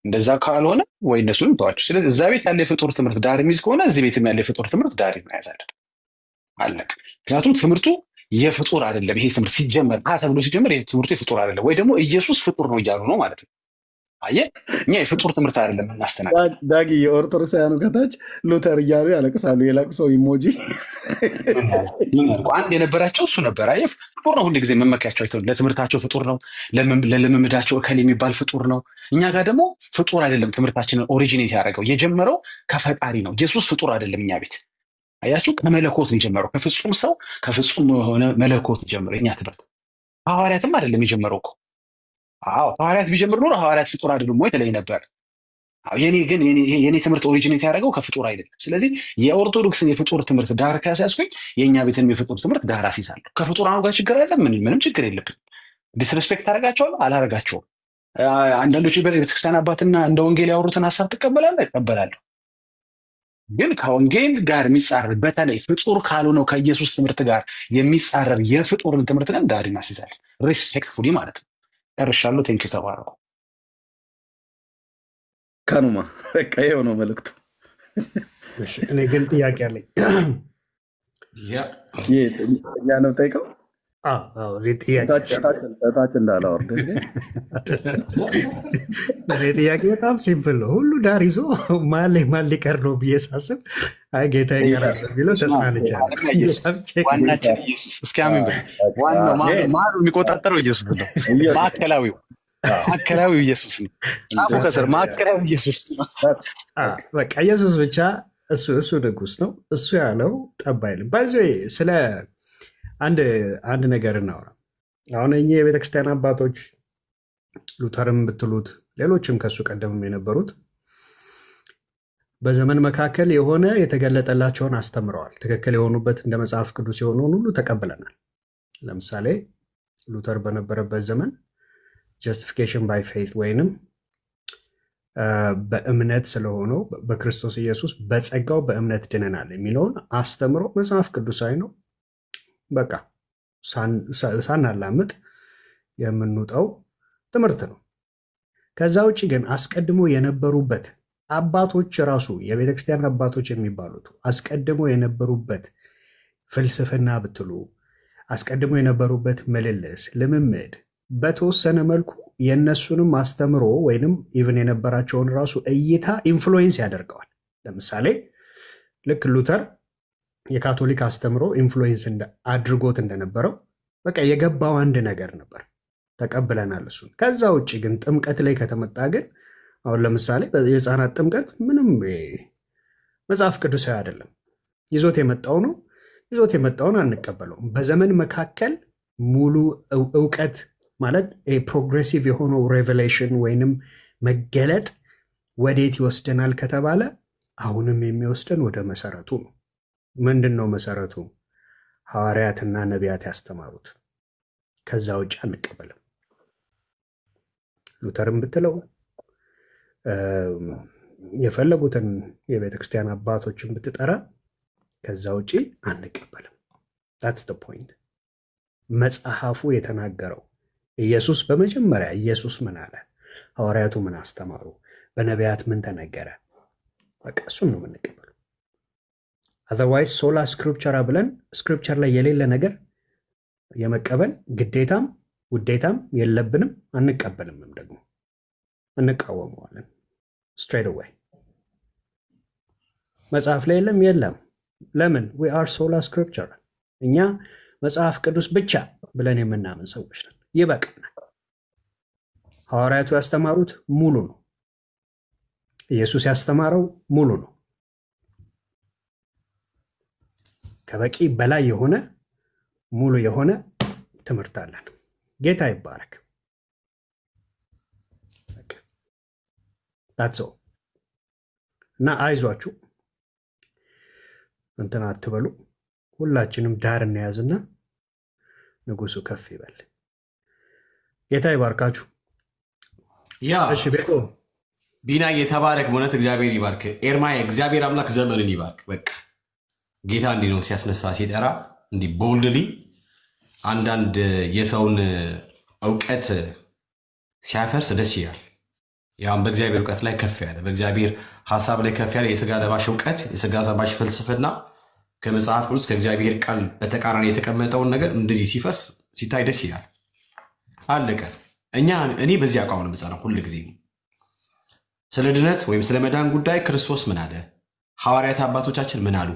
እንደዛ ካልሆነ ወይ እነሱንም ተዋቸው። ስለዚህ እዛ ቤት ያለ የፍጡር ትምህርት ዳር የሚይዝ ከሆነ እዚህ ቤትም ያለ የፍጡር ትምህርት ዳር መያዝ አለበት። አለቀ። ምክንያቱም ትምህርቱ የፍጡር አይደለም። ይሄ ትምህርት ሲጀመር ተብሎ ሲጀመር ይሄ ትምህርቱ የፍጡር አይደለም። ወይ ደግሞ ኢየሱስ ፍጡር ነው እያሉ ነው ማለት ነው። አየህ እኛ የፍጡር ትምህርት አይደለም እናስተናግድ። ዳጊ የኦርቶዶክሳውያኑ ከታች ሉተር እያሉ ያለቅሳሉ። የለቅሶ ኢሞጂ ምን ያልኩ አንድ የነበራቸው እሱ ነበር። አየህ ፍጡር ነው ሁሉ ጊዜ መመኪያቸው አይተው ለትምህርታቸው ፍጡር ነው፣ ለልምምዳቸው እከል የሚባል ፍጡር ነው። እኛ ጋር ደግሞ ፍጡር አይደለም። ትምህርታችንን ኦሪጂኔት ያደረገው የጀመረው ከፈጣሪ ነው። ኢየሱስ ፍጡር አይደለም። እኛ ቤት አያችሁ ከመለኮት ነው የጀመረው። ከፍጹም ሰው ከፍጹም የሆነ መለኮት ጀመረው የኛ ትምህርት። ሐዋርያትም አይደለም የጀመረው እኮ። አዎ ሐዋርያት ቢጀምር ኖሮ ሐዋርያት ፍጡር አይደሉም ወይ ትለኝ ነበር። አዎ የኔ ትምህርት ኦሪጂኔት ያደረገው ከፍጡር አይደለም። ስለዚህ የኦርቶዶክስን የፍጡር ትምህርት ዳር ካስያዝኩኝ የእኛ ቤትን የፍጡር ትምህርት ዳር አስይዛለሁ። ከፍጡራኑ ጋር ችግር አይደለም፣ ምንም ችግር የለብን። ዲስሬስፔክት አደርጋቸዋለሁ አላደርጋቸውም። አንዳንዶች የቤተክርስቲያን አባትና እንደ ወንጌል ያወሩትን ሀሳብ ትቀበላለህ? እቀበላለሁ። ግን ከወንጌል ጋር የሚጻረር በተለይ ፍጡር ካልሆነው ከኢየሱስ ትምህርት ጋር የሚጻረር የፍጡርን ትምህርት ግን ዳር እናስይዛለን። ሪስፔክትፉሊ ማለት ነው። ጨርሻለሁ። ቴንኪው ተባረኩ። ከኑማ በቃ ይኸው ነው መልዕክቱ። እኔ ግን ጥያቄ አለኝ። እኛ ነው ጠይቀው ታች እንዳላወርድ ጥያቄ በጣም ሲምፕል ነው። ሁሉ ዳር ይዞ ማን ሊቀር ነው ብዬ ሳስብ አይ ጌታ ይቀራል ቢለው ተጽናንቻለሁ። ዋናችን ኢየሱስ እስኪ አሜን በል። ዋናው ማሩ የሚቆጣጠረው ኢየሱስ ነው። ማዕከላዊው ኢየሱስ ነው። ጻፉ ከስር ማዕከላዊው ኢየሱስ ነው። በቃ ኢየሱስ ብቻ እሱ ንጉስ ነው። እሱ ያለው ጠብ አይልም። ባይዘይ ስለ አንድ ነገር እናውራ። አሁን እኚህ የቤተክርስቲያን አባቶች ሉተርም ብትሉት ሌሎችም ከሱ ቀደምም የነበሩት በዘመን መካከል የሆነ የተገለጠላቸውን አስተምረዋል። ትክክል የሆኑበት እንደ መጽሐፍ ቅዱስ የሆነውን ሁሉ ተቀብለናል። ለምሳሌ ሉተር በነበረበት ዘመን ጀስቲፊኬሽን ባይ ፌይት ወይንም በእምነት ስለሆነው በክርስቶስ ኢየሱስ በጸጋው በእምነት ድነናል የሚለውን አስተምሮ መጽሐፍ ቅዱሳዊ ነው። በቃ ሳናላምጥ የምንውጠው ትምህርት ነው። ከዛ ውጭ ግን አስቀድሞ የነበሩበት አባቶች ራሱ የቤተክርስቲያን አባቶች የሚባሉት አስቀድሞ የነበሩበት ፍልስፍና ብትሉ አስቀድሞ የነበሩበት ምልልስ ልምምድ በተወሰነ መልኩ የነሱንም አስተምሮ ወይንም ኢቭን የነበራቸውን ራሱ እይታ ኢንፍሉዌንስ ያደርገዋል። ለምሳሌ ልክ ሉተር የካቶሊክ አስተምሮ ኢንፍሉዌንስ አድርጎት እንደነበረው በቃ የገባው አንድ ነገር ነበር፣ ተቀብለናል እሱን። ከዛ ውጭ ግን ጥምቀት ላይ ከተመጣ ግን አሁን ለምሳሌ የህፃናት ጥምቀት ምንም መጽሐፍ ቅዱሳዊ አይደለም። ይዞት የመጣው ነው፣ ይዞት የመጣውን አንቀበለውም። በዘመን መካከል ሙሉ እውቀት ማለት ፕሮግሬሲቭ የሆነው ሬቨሌሽን ወይንም መገለጥ ወዴት ይወስደናል ከተባለ አሁንም የሚወስደን ወደ መሰረቱ ነው። ምንድን ነው መሰረቱ? ሐዋርያትና ነቢያት ያስተማሩት። ከዛ ውጭ አንቀበልም። ሉተርም ብትለው የፈለጉትን የቤተክርስቲያን አባቶችን ብትጠራ ከዛ ውጭ አንቀበልም። that's the point። መጽሐፉ የተናገረው ኢየሱስ በመጀመሪያ ኢየሱስ ምን አለ? ሐዋርያቱ ምን አስተማሩ? በነቢያት ምን ተነገረ? በቃ እሱን ነው የምንቀበለው። otherwise ሶላ ስክሪፕቸራ ብለን ስክሪፕቸር ላይ የሌለ ነገር የመቀበል ግዴታም ውዴታም የለብንም። አንቀበልምም፣ ደግሞ እንቃወመዋለን straight away። መጽሐፍ ላይ የለም። ለምን? we are sola scriptura። እኛ መጽሐፍ ቅዱስ ብቻ ብለን የምናምን ሰዎች ነን። ይበቃናል። ሐዋርያቱ ያስተማሩት ሙሉ ነው። ኢየሱስ ያስተማረው ሙሉ ነው። ከበቂ በላይ የሆነ ሙሉ የሆነ ትምህርት አለን። ጌታ ይባረክ። that's all። እና አይዟችሁ እንትና አትበሉ። ሁላችንም ዳር እንያዝና ንጉሱ ከፍ ይበል። ጌታ ይባርካችሁ። እሺ ቤቶ ቢና የተባረክ በእውነት እግዚአብሔር ይባርክ። ኤርማይ እግዚአብሔር አምላክ ዘመንን ይባርክ። በቃ ጌታ እንዲህ ነው ሲያስነሳ ሲጠራ እንዲህ ቦልድሊ አንዳንድ የሰውን እውቀት ሲያፈርስ ደስ ይላል። ያም በእግዚአብሔር እውቀት ላይ ከፍ ያለ በእግዚአብሔር ሐሳብ ላይ ከፍ ያለ የሥጋ ለባሽ እውቀት የሥጋ ለባሽ ፍልስፍና ከመጽሐፍ ቅዱስ ከእግዚአብሔር ቃል በተቃራኒ የተቀመጠውን ነገር እንደዚህ ሲፈርስ ሲታይ ደስ ይላል። አለቀ። እኔ በዚህ አቋም ነው የምጸናው። ስለ ድነት ወይም ስለ መዳን ጉዳይ ክርስቶስ ምን አለ? ሐዋርያት አባቶቻችን ምን አሉ?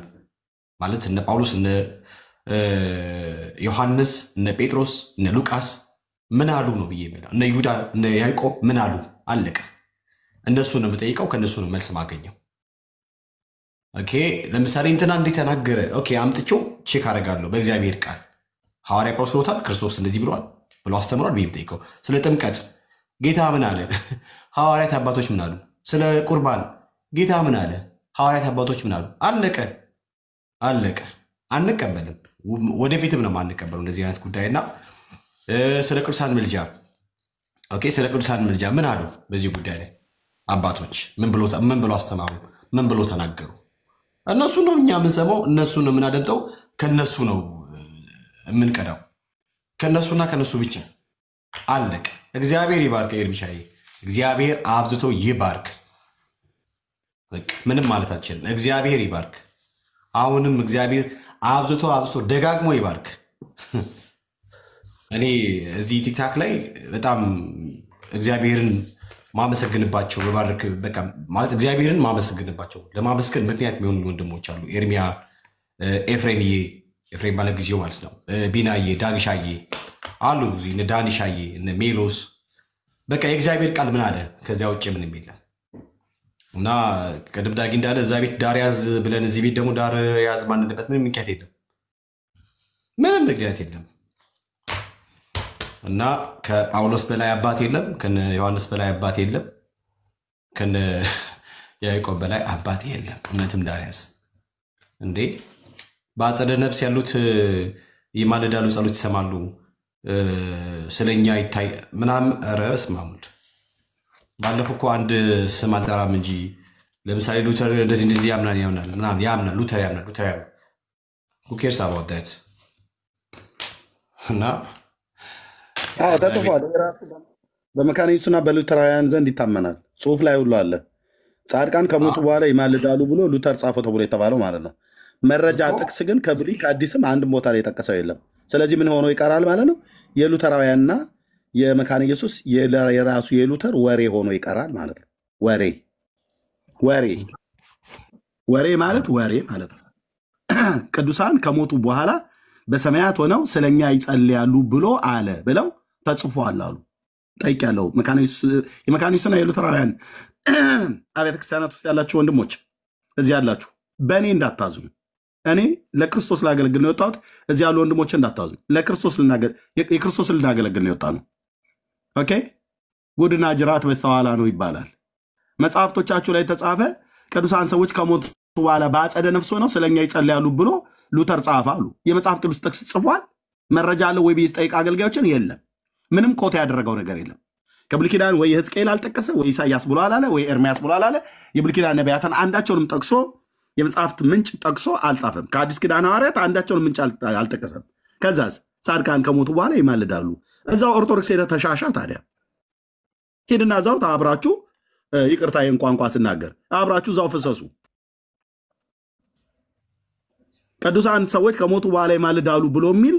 ማለት እነ ጳውሎስ፣ እነ ዮሐንስ፣ እነ ጴጥሮስ፣ እነ ሉቃስ ምን አሉ ነው ብዬ የሚለው። እነ ይሁዳ፣ እነ ያዕቆብ ምን አሉ? አለቀ። እነሱ ነው የምጠይቀው፣ ከእነሱ ነው መልስ ማገኘው። ኦኬ ለምሳሌ እንትና እንዲህ ተናገረ፣ ኦኬ አምጥቼው ቼክ አደርጋለሁ በእግዚአብሔር ቃል። ሐዋርያ ጳውሎስ ብሎታል፣ ክርስቶስ እንደዚህ ብሏል ብሎ አስተምሯል ብዬ የምጠይቀው። ስለ ጥምቀት ጌታ ምን አለ? ሐዋርያት አባቶች ምን አሉ? ስለ ቁርባን ጌታ ምን አለ? ሐዋርያት አባቶች ምን አሉ? አለቀ አለቀ። አንቀበልም፣ ወደፊትም ነው አንቀበለው እንደዚህ አይነት ጉዳይና ስለ ቅዱሳን ምልጃ ኦኬ፣ ስለ ቅዱሳን ምልጃ ምን አሉ? በዚህ ጉዳይ ላይ አባቶች ምን ብሎ አስተማሩ? ምን ብሎ ተናገሩ? እነሱ ነው እኛ የምንሰማው፣ እነሱ ነው የምናደምጠው፣ ከነሱ ነው የምንቀዳው፣ ከነሱና ከነሱ ብቻ። አለቀ። እግዚአብሔር ይባርክ ኤርሚሻዬ፣ እግዚአብሔር አብዝቶ ይባርክ። ምንም ማለት አልችልም። እግዚአብሔር ይባርክ። አሁንም እግዚአብሔር አብዝቶ ደጋግሞ ይባርክ። እኔ እዚህ ቲክታክ ላይ በጣም እግዚአብሔርን ማመሰግንባቸው በባርክ በቃ ማለት እግዚአብሔርን ማመሰግንባቸው ለማመስገን ምክንያት የሚሆኑ ወንድሞች አሉ። ኤርሚያ፣ ኤፍሬም ባለ ጊዜው ማለት ነው፣ ቢናዬ፣ ዳግሻዬ አሉ እዚህ እነ ዳኒሻዬ፣ እነ ሜሎስ። በቃ የእግዚአብሔር ቃል ምን አለ? ከዚያ ውጭ ምንም የለም። እና ቅድም ዳጊ እንዳለ እዛ ቤት ዳር ያዝ ብለን እዚህ ቤት ደግሞ ዳር ያዝ ማንልበት ምንም ምክንያት የለም፣ ምንም ምክንያት የለም። እና ከጳውሎስ በላይ አባት የለም፣ ከነ ዮሐንስ በላይ አባት የለም፣ ከነ ያዕቆብ በላይ አባት የለም። እውነትም ዳር ያዝ እንዴ! በአጸደ ነፍስ ያሉት ይማልዳሉ፣ ጸሎት ይሰማሉ፣ ስለኛ ይታይ ምናምን። ኧረ በስመ አብ ወልድ። ባለፈው እኮ አንድ ስም አልጠራም እንጂ ለምሳሌ ሉተር እንደዚህ ያምናል፣ ሉተር ያምናል። who cares about that? እና ተጽፏል። በመካነ ኢየሱስና በሉተራውያን ዘንድ ይታመናል። ጽሁፍ ላይ ሁሉ አለ። ጻድቃን ከሞቱ በኋላ ይማልዳሉ ብሎ ሉተር ጻፈው ተብሎ የተባለው ማለት ነው። መረጃ ጥቅስ ግን ከብሉይ ከአዲስም አንድም ቦታ ላይ የጠቀሰው የለም። ስለዚህ ምን ሆኖ ይቀራል ማለት ነው? የሉተራውያንና የመካነ ኢየሱስ የራሱ የሉተር ወሬ ሆኖ ይቀራል ማለት ነው። ወሬ ማለት ነው። ቅዱሳን ከሞቱ በኋላ በሰማያት ሆነው ስለኛ ይጸልያሉ ብሎ አለ ብለው ተጽፏል አሉ። ጠይቄያለሁ። የመካነ ኢየሱስና የሉተራውያን አብያተ ክርስቲያናት ውስጥ ያላችሁ ወንድሞች እዚህ ያላችሁ በእኔ እንዳታዝኑ። እኔ ለክርስቶስ ላገለግል ነው የወጣሁት። እዚህ ያሉ ወንድሞች እንዳታዝኑ። የክርስቶስ ልናገለግል ነው የወጣነው። ኦኬ ጉድና ጅራት በስተኋላ ነው ይባላል። መጽሐፍቶቻችሁ ላይ ተጻፈ። ቅዱሳን ሰዎች ከሞቱ በኋላ በአጸደ ነፍስ ሆነው ስለኛ ይጸልያሉ ብሎ ሉተር ጻፈ አሉ። የመጽሐፍ ቅዱስ ጥቅስ ጽፏል? መረጃ አለው ወይ ብዬ ስጠይቅ አገልጋዮችን የለም። ምንም ኮታ ያደረገው ነገር የለም። ከብሉይ ኪዳን ወይ ሕዝቅኤል አልጠቀሰ፣ ወይ ኢሳያስ ብሎ አላለ፣ ወይ ኤርሚያስ ብሎ አላለ። የብሉይ ኪዳን ነቢያትን አንዳቸውንም ጠቅሶ የመጽሐፍት ምንጭ ጠቅሶ አልጻፈም። ከአዲስ ኪዳን ሐዋርያት አንዳቸውንም ምንጭ አልጠቀሰም። ከዛስ ጻድቃን ከሞቱ በኋላ ይማልዳሉ። እዛው ኦርቶዶክስ ሄደ ተሻሻ። ታዲያ ሄድና እዛው አብራችሁ ይቅርታ ይህን ቋንቋ ስናገር አብራችሁ እዛው ፍሰሱ። ቅዱሳን ሰዎች ከሞቱ በኋላ ይማልዳሉ ብሎ የሚል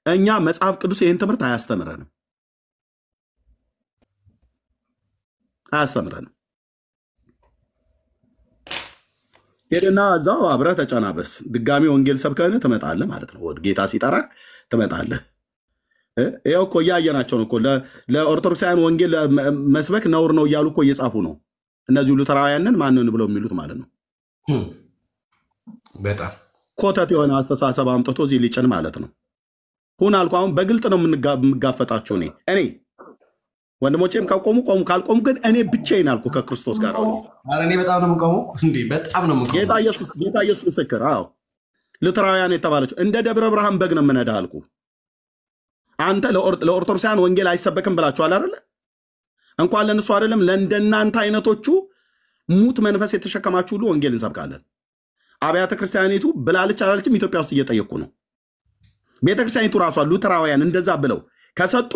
እኛ መጽሐፍ ቅዱስ ይህን ትምህርት አያስተምረንም። ሄድና እዛው አብረህ ተጨናበስ። ድጋሚ ወንጌል ሰብከን ትመጣለህ ማለት ነው። ጌታ ሲጠራ ትመጣለህ። ይኸው እኮ እያየናቸው ነው እኮ ለኦርቶዶክሳውያን ወንጌል መስበክ ነውር ነው እያሉ እኮ እየጻፉ ነው። እነዚሁ ሉተራውያንን ማንን ብለው የሚሉት ማለት ነው። በጣም ኮተት የሆነ አስተሳሰብ አምጥቶ እዚህ ሊጭን ማለት ነው። ሁን አልኩ። አሁን በግልጥ ነው የምጋፈጣችሁ። እኔ ወንድሞቼም ከቆሙ ቆሙ፣ ካልቆሙ ግን እኔ ብቻዬን አልኩ ከክርስቶስ ጋር ነው። እኔ በጣም ነው የምቆመው። በጣም ነው የምቆመው። ጌታ ኢየሱስ ምስክር። አዎ ሉተራውያን የተባለችው እንደ ደብረ ብርሃን በግ ነው የምነዳ አልኩ። አንተ ለኦርቶዶክሳውያን ወንጌል አይሰበክም ብላችኋል አይደለ? እንኳን ለእነሱ አይደለም ለእንደናንተ አይነቶቹ ሙት መንፈስ የተሸከማችሁ ሁሉ ወንጌል እንሰብካለን። አብያተ ክርስቲያኒቱ ብላለች አላለችም ኢትዮጵያ ውስጥ እየጠየቁ ነው። ቤተክርስቲያኒቱ ራሷ ሉተራውያን እንደዛ ብለው ከሰጡ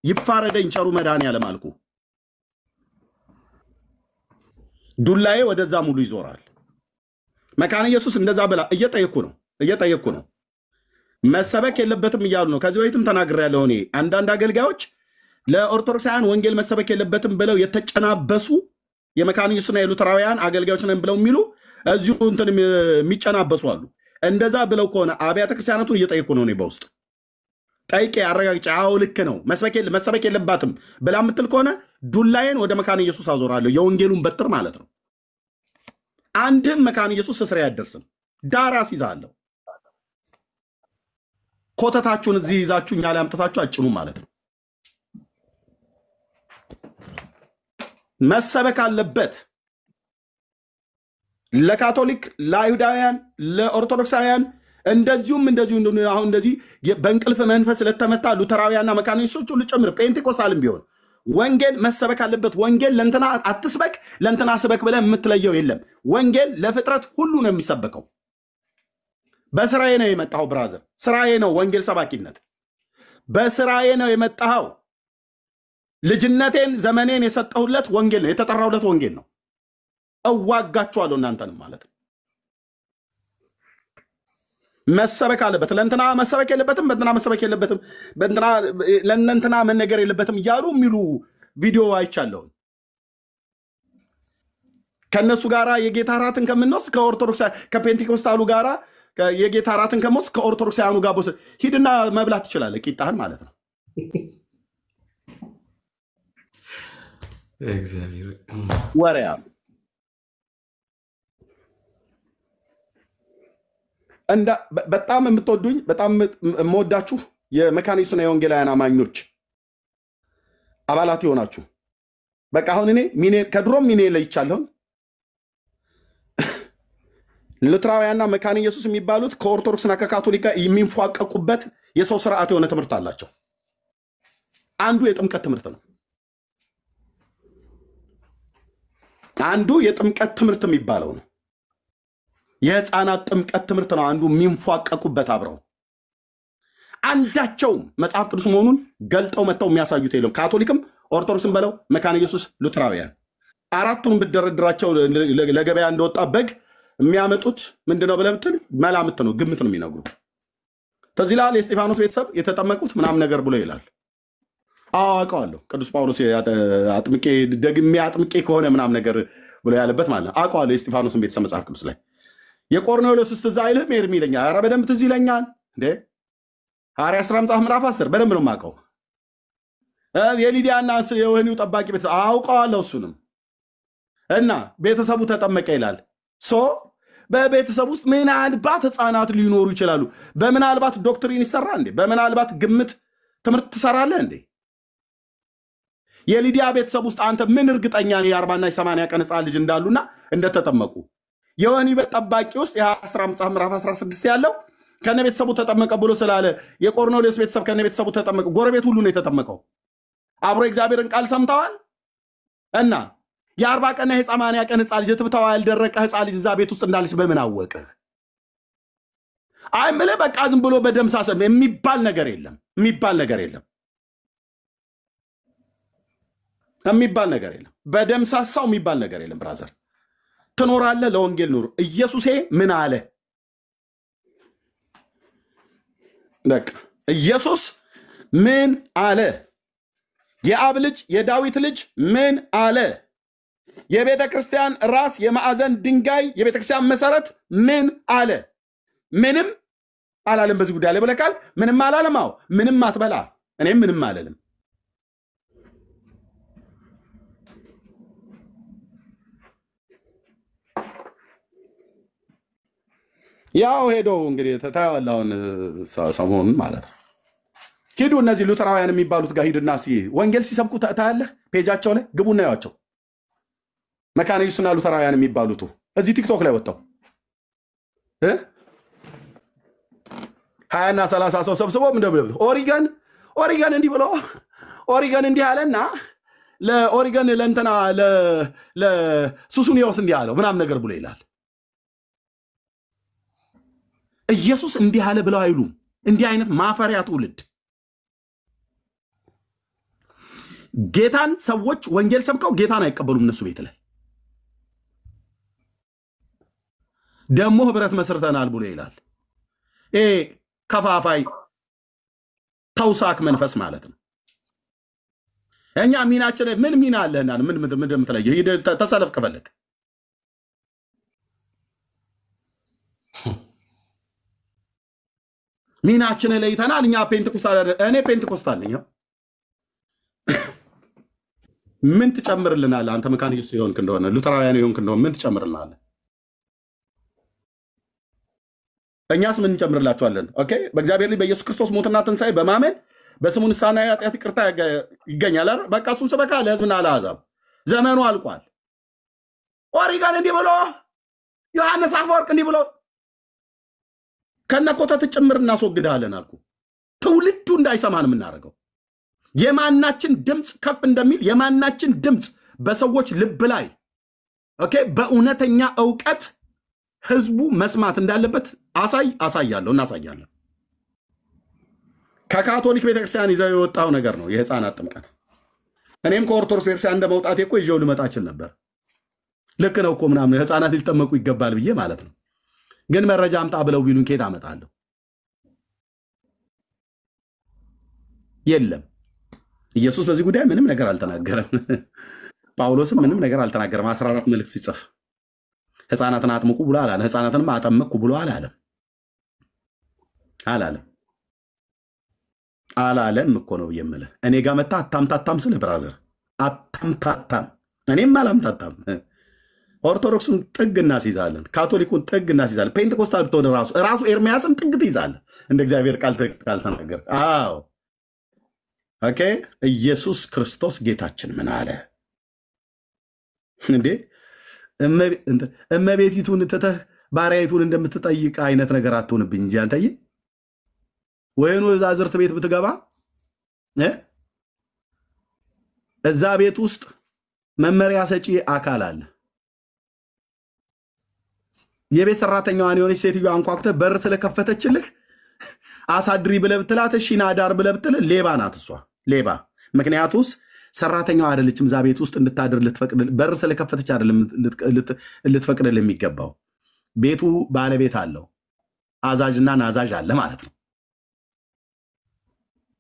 ይፋረደኝ ቸሩ መድኃኔዓለም አልኩ። ዱላዬ ወደዛ ሙሉ ይዞራል። መካነ ኢየሱስ እንደዛ ብላ እየጠየቁ ነው። መሰበክ የለበትም እያሉ ነው። ከዚህ በፊትም ተናግሬያለሁ። እኔ አንዳንድ አገልጋዮች ለኦርቶዶክሳውያን ወንጌል መሰበክ የለበትም ብለው የተጨናበሱ የመካነ ኢየሱስና የሉተራውያን አገልጋዮች ነን ብለው የሚሉ እዚሁ እንትን የሚጨናበሱ አሉ። እንደዛ ብለው ከሆነ አብያተ ክርስቲያናቱን እየጠየቁ ነው። እኔ በውስጥ ጠይቄ አረጋግጬ አዎ ልክ ነው መሰበክ የለባትም ብላ የምትል ከሆነ ዱላዬን ወደ መካነ ኢየሱስ አዞራለሁ። የወንጌሉን በትር ማለት ነው። አንድም መካነ ኢየሱስ እስሬ አያደርስም። ዳር አስይዛለሁ። ኮተታችሁን እዚህ ይዛችሁ እኛ ላይ አምጥታችሁ አጭኑ ማለት ነው። መሰበክ አለበት። ለካቶሊክ፣ ለአይሁዳውያን፣ ለኦርቶዶክሳውያን እንደዚሁም አሁን እንደዚህ በእንቅልፍ መንፈስ ለተመታ ሉተራውያንና መካነ ኢየሱሶች ሁሉ ጨምር ፔንቴኮስታልም ቢሆን ወንጌል መሰበክ አለበት። ወንጌል ለእንትና አትስበክ ለእንትና ስበክ ብለህ የምትለየው የለም። ወንጌል ለፍጥረት ሁሉ ነው የሚሰበከው። በስራዬ ነው የመጣው ብራዘር፣ ስራዬ ነው ወንጌል ሰባኪነት። በስራዬ ነው የመጣው። ልጅነቴን ዘመኔን የሰጠሁለት ወንጌል ነው፣ የተጠራሁለት ወንጌል ነው። እዋጋችኋለሁ እናንተንም ማለት ነው። መሰበክ አለበት። ለእንትና መሰበክ የለበትም፣ በእንትና መሰበክ የለበትም፣ በእንትና ለእንትና መነገር የለበትም እያሉ የሚሉ ቪዲዮ አይቻለሁ። ከእነሱ ጋራ የጌታ እራትን ከምንወስድ ከኦርቶዶክስ ከፔንቴኮስታሉ ጋራ የጌታ እራትን ከምንወስድ ከኦርቶዶክሳውያኑ ጋር ቦስ ሂድና መብላት ትችላለህ፣ ቂጣህን ማለት ነው። ወሬያ በጣም የምትወዱኝ በጣም የምወዳችሁ የመካነ ኢየሱስና የወንጌላውያን አማኞች አባላት የሆናችሁ በቃ አሁን እኔ ከድሮም ሚኔ ለይቻለሁ። ሉተራውያንና መካነ ኢየሱስ የሚባሉት ከኦርቶዶክስና ከካቶሊክ ጋር የሚንፏቀቁበት የሰው ስርዓት የሆነ ትምህርት አላቸው። አንዱ የጥምቀት ትምህርት ነው። አንዱ የጥምቀት ትምህርት የሚባለው ነው። የህፃናት ጥምቀት ትምህርት ነው። አንዱ የሚንፏቀቁበት አብረው አንዳቸውም መጽሐፍ ቅዱስ መሆኑን ገልጠው መጥተው የሚያሳዩት የለም። ካቶሊክም ኦርቶዶክስም በለው መካነ ኢየሱስ፣ ሉተራውያን አራቱን ብትደረድራቸው ለገበያ እንደወጣ በግ የሚያመጡት ምንድነው ብለህ ብትል መላምት ነው፣ ግምት ነው የሚነግሩ። ተዚህ ላይ የእስጢፋኖስ ቤተሰብ የተጠመቁት ምናምን ነገር ብሎ ይላል። አውቀዋለሁ። ቅዱስ ጳውሎስ አጥምቄ ደግሜ አጥምቄ ከሆነ ምናምን ነገር ብሎ ያለበት ማለት ነው። አውቀዋለሁ የእስጢፋኖስን ቤተሰብ መጽሐፍ ቅዱስ ላይ። የቆርኔሌዎስ ትዝ አይልህም? ኤርሚ ይለኛል። ኧረ በደንብ ትዝ ይለኛል እንዴ። ሐዋርያት ሥራ መጽሐፍ ምዕራፍ 10 በደንብ ነው የማውቀው። የሊዲያና የወህኒው ጠባቂ ቤተሰብ አውቀዋለሁ እሱንም። እና ቤተሰቡ ተጠመቀ ይላል። በቤተሰብ ውስጥ ምናልባት ህፃናት ሊኖሩ ይችላሉ። በምናልባት ዶክትሪን ይሰራ እንዴ? በምናልባት ግምት ትምህርት ትሰራለህ እንዴ? የሊዲያ ቤተሰብ ውስጥ አንተ ምን እርግጠኛ ነህ የ40 እና የ80 ቀን ህፃን ልጅ እንዳሉና እንደተጠመቁ? የወህኒ ቤት ጠባቂ ውስጥ የ10 መጽሐፍ ምዕራፍ 16 ያለው ከነ ቤተሰቡ ተጠመቀ ብሎ ስላለ የቆርኔሌዎስ ቤተሰብ ከነ ቤተሰቡ ተጠመቀ። ጎረቤት ሁሉ ነው የተጠመቀው። አብሮ እግዚአብሔርን ቃል ሰምተዋል። እና የ40 ቀን የ80 ቀን ህፃን ልጅ ትብታዋ ያልደረቀ ህፃን ልጅ እዛ ቤት ውስጥ እንዳለች በምን አወቅህ? አይ ምለ በቃ ዝም ብሎ በደምሳሰም የሚባል ነገር የለም። የሚባል ነገር የለም። በደምሳሳው የሚባል ነገር የለም። ብራዘር ትኖራለህ፣ ለወንጌል ኑር። ኢየሱሴ ምን አለ? በቃ ኢየሱስ ምን አለ? የአብ ልጅ የዳዊት ልጅ ምን አለ? የቤተ ክርስቲያን ራስ የማዕዘን ድንጋይ የቤተ ክርስቲያን መሰረት ምን አለ? ምንም አላለም። በዚህ ጉዳይ ላይ ብለካል። ምንም አላለም። አዎ ምንም አትበላ። እኔም ምንም አላለም። ያው ሄዶ እንግዲህ ተታያለህ አሁን ሰሞኑን ማለት ነው። ሂዱ እነዚህ ሉተራውያን የሚባሉት ጋር ሂድና ወንጌል ሲሰብኩ ታያለህ። ፔጃቸው ላይ ግቡና ያዋቸው። መካነ ኢየሱስና ሉተራውያን የሚባሉት እዚህ ቲክቶክ ላይ ወጣው 20 እና 30 ሰው ሰብስበው እንደብለው ኦሪገን እንዲህ ብሎ ኦሪገን እንዲህ አለና ለኦሪገን ለእንትና ለሱሱኒዮስ እንዲህ አለው ምናምን ነገር ብሎ ይላል። ኢየሱስ እንዲህ አለ ብለው አይሉም። እንዲህ አይነት ማፈሪያ ትውልድ ጌታን ሰዎች ወንጌል ሰብከው ጌታን አይቀበሉም። እነሱ ቤት ላይ ደሞ ህብረት መስርተናል ብሎ ይላል። ከፋፋይ ተውሳክ መንፈስ ማለት ነው። እኛ ሚናችን ምን ሚና አለና ምን እንደምትለየው ሂድ ተሰለፍ ከፈለክ ሚናችን ለይተናል። እኛ ፔንቴኮስታል እኔ ፔንቴኮስታል ነኝ። ምን ትጨምርልናለህ አንተ? መካነ ኢየሱስ ይሆንክ እንደሆነ ሉተራውያን ይሆንክ እንደሆነ ምን ትጨምርልናለህ? እኛስ ምን እንጨምርላችኋለን? ኦኬ በእግዚአብሔር ላይ በኢየሱስ ክርስቶስ ሞትና ትንሣኤ በማመን በስሙ ንስሐና የኃጢአት ይቅርታ ይገኛል። በቃ እሱን ስበካ ለሕዝብና ለአሕዛብ። ዘመኑ አልቋል። ኦሪጋን እንዲህ ብሎ ዮሐንስ አፈወርቅ እንዲህ ብሎ ከነኮተት ጭምር እናስወግዳለን አልኩ። ትውልዱ እንዳይሰማን የምናደርገው የማናችን ድምፅ ከፍ እንደሚል የማናችን ድምፅ በሰዎች ልብ ላይ ኦኬ በእውነተኛ ዕውቀት ህዝቡ መስማት እንዳለበት አሳያለሁ እናሳያለን። ከካቶሊክ ቤተክርስቲያን ይዘው የወጣው ነገር ነው የህፃናት ጥምቀት። እኔም ከኦርቶዶክስ ቤተክርስቲያን እንደመውጣቴ እኮ ይዤው ልመጣችን ነበር። ልክ ነው እኮ ምናምን ህፃናት ሊጠመቁ ይገባል ብዬ ማለት ነው። ግን መረጃ አምጣ ብለው ቢሉን ከየት አመጣለሁ? የለም። ኢየሱስ በዚህ ጉዳይ ምንም ነገር አልተናገረም። ጳውሎስም ምንም ነገር አልተናገረም። 14 መልእክት ሲጽፍ ህፃናትን አጥምቁ ብሎ አላለም። ህፃናትንም አጠመቅኩ ብሎ አላለም እኮ ነው የምልህ። እኔ ጋር መጣ አታምታታም ስለ ብራዘር አታምታታም። እኔም አላምታታም። ኦርቶዶክሱን ጥግ እናስይዛለን፣ ካቶሊኩን ጥግ እናስይዛለን። ፔንቴኮስታል ብትሆን ራሱ ኤርሚያስም ጥግ ትይዛለህ እንደ እግዚአብሔር ቃል ተናገር። አዎ ኦኬ። ኢየሱስ ክርስቶስ ጌታችን ምን አለ እንዴ? እመቤቲቱን ትተህ ባሪያይቱን እንደምትጠይቅ አይነት ነገር አትሆንብኝ እንጂ አንተዬ። ወይኑ እዛ ዝርት ቤት ብትገባ እዛ ቤት ውስጥ መመሪያ ሰጪ አካል አለ። የቤት ሰራተኛዋን የሆነች ሴትዮ አንኳኩተህ በር ስለከፈተችልህ አሳድሪ ብለህ ብትላት እሺ ና ዳር ብለህ ብትልህ ሌባ ናት እሷ ሌባ። ምክንያቱስ ሰራተኛዋ አይደለችም እዛ ቤት ውስጥ እንድታድር ልትፈቅድ በር ስለከፈተች አይደለም ልትፈቅድልህ የሚገባው። ቤቱ ባለቤት አለው፣ አዛዥና ናዛዥ አለ ማለት ነው።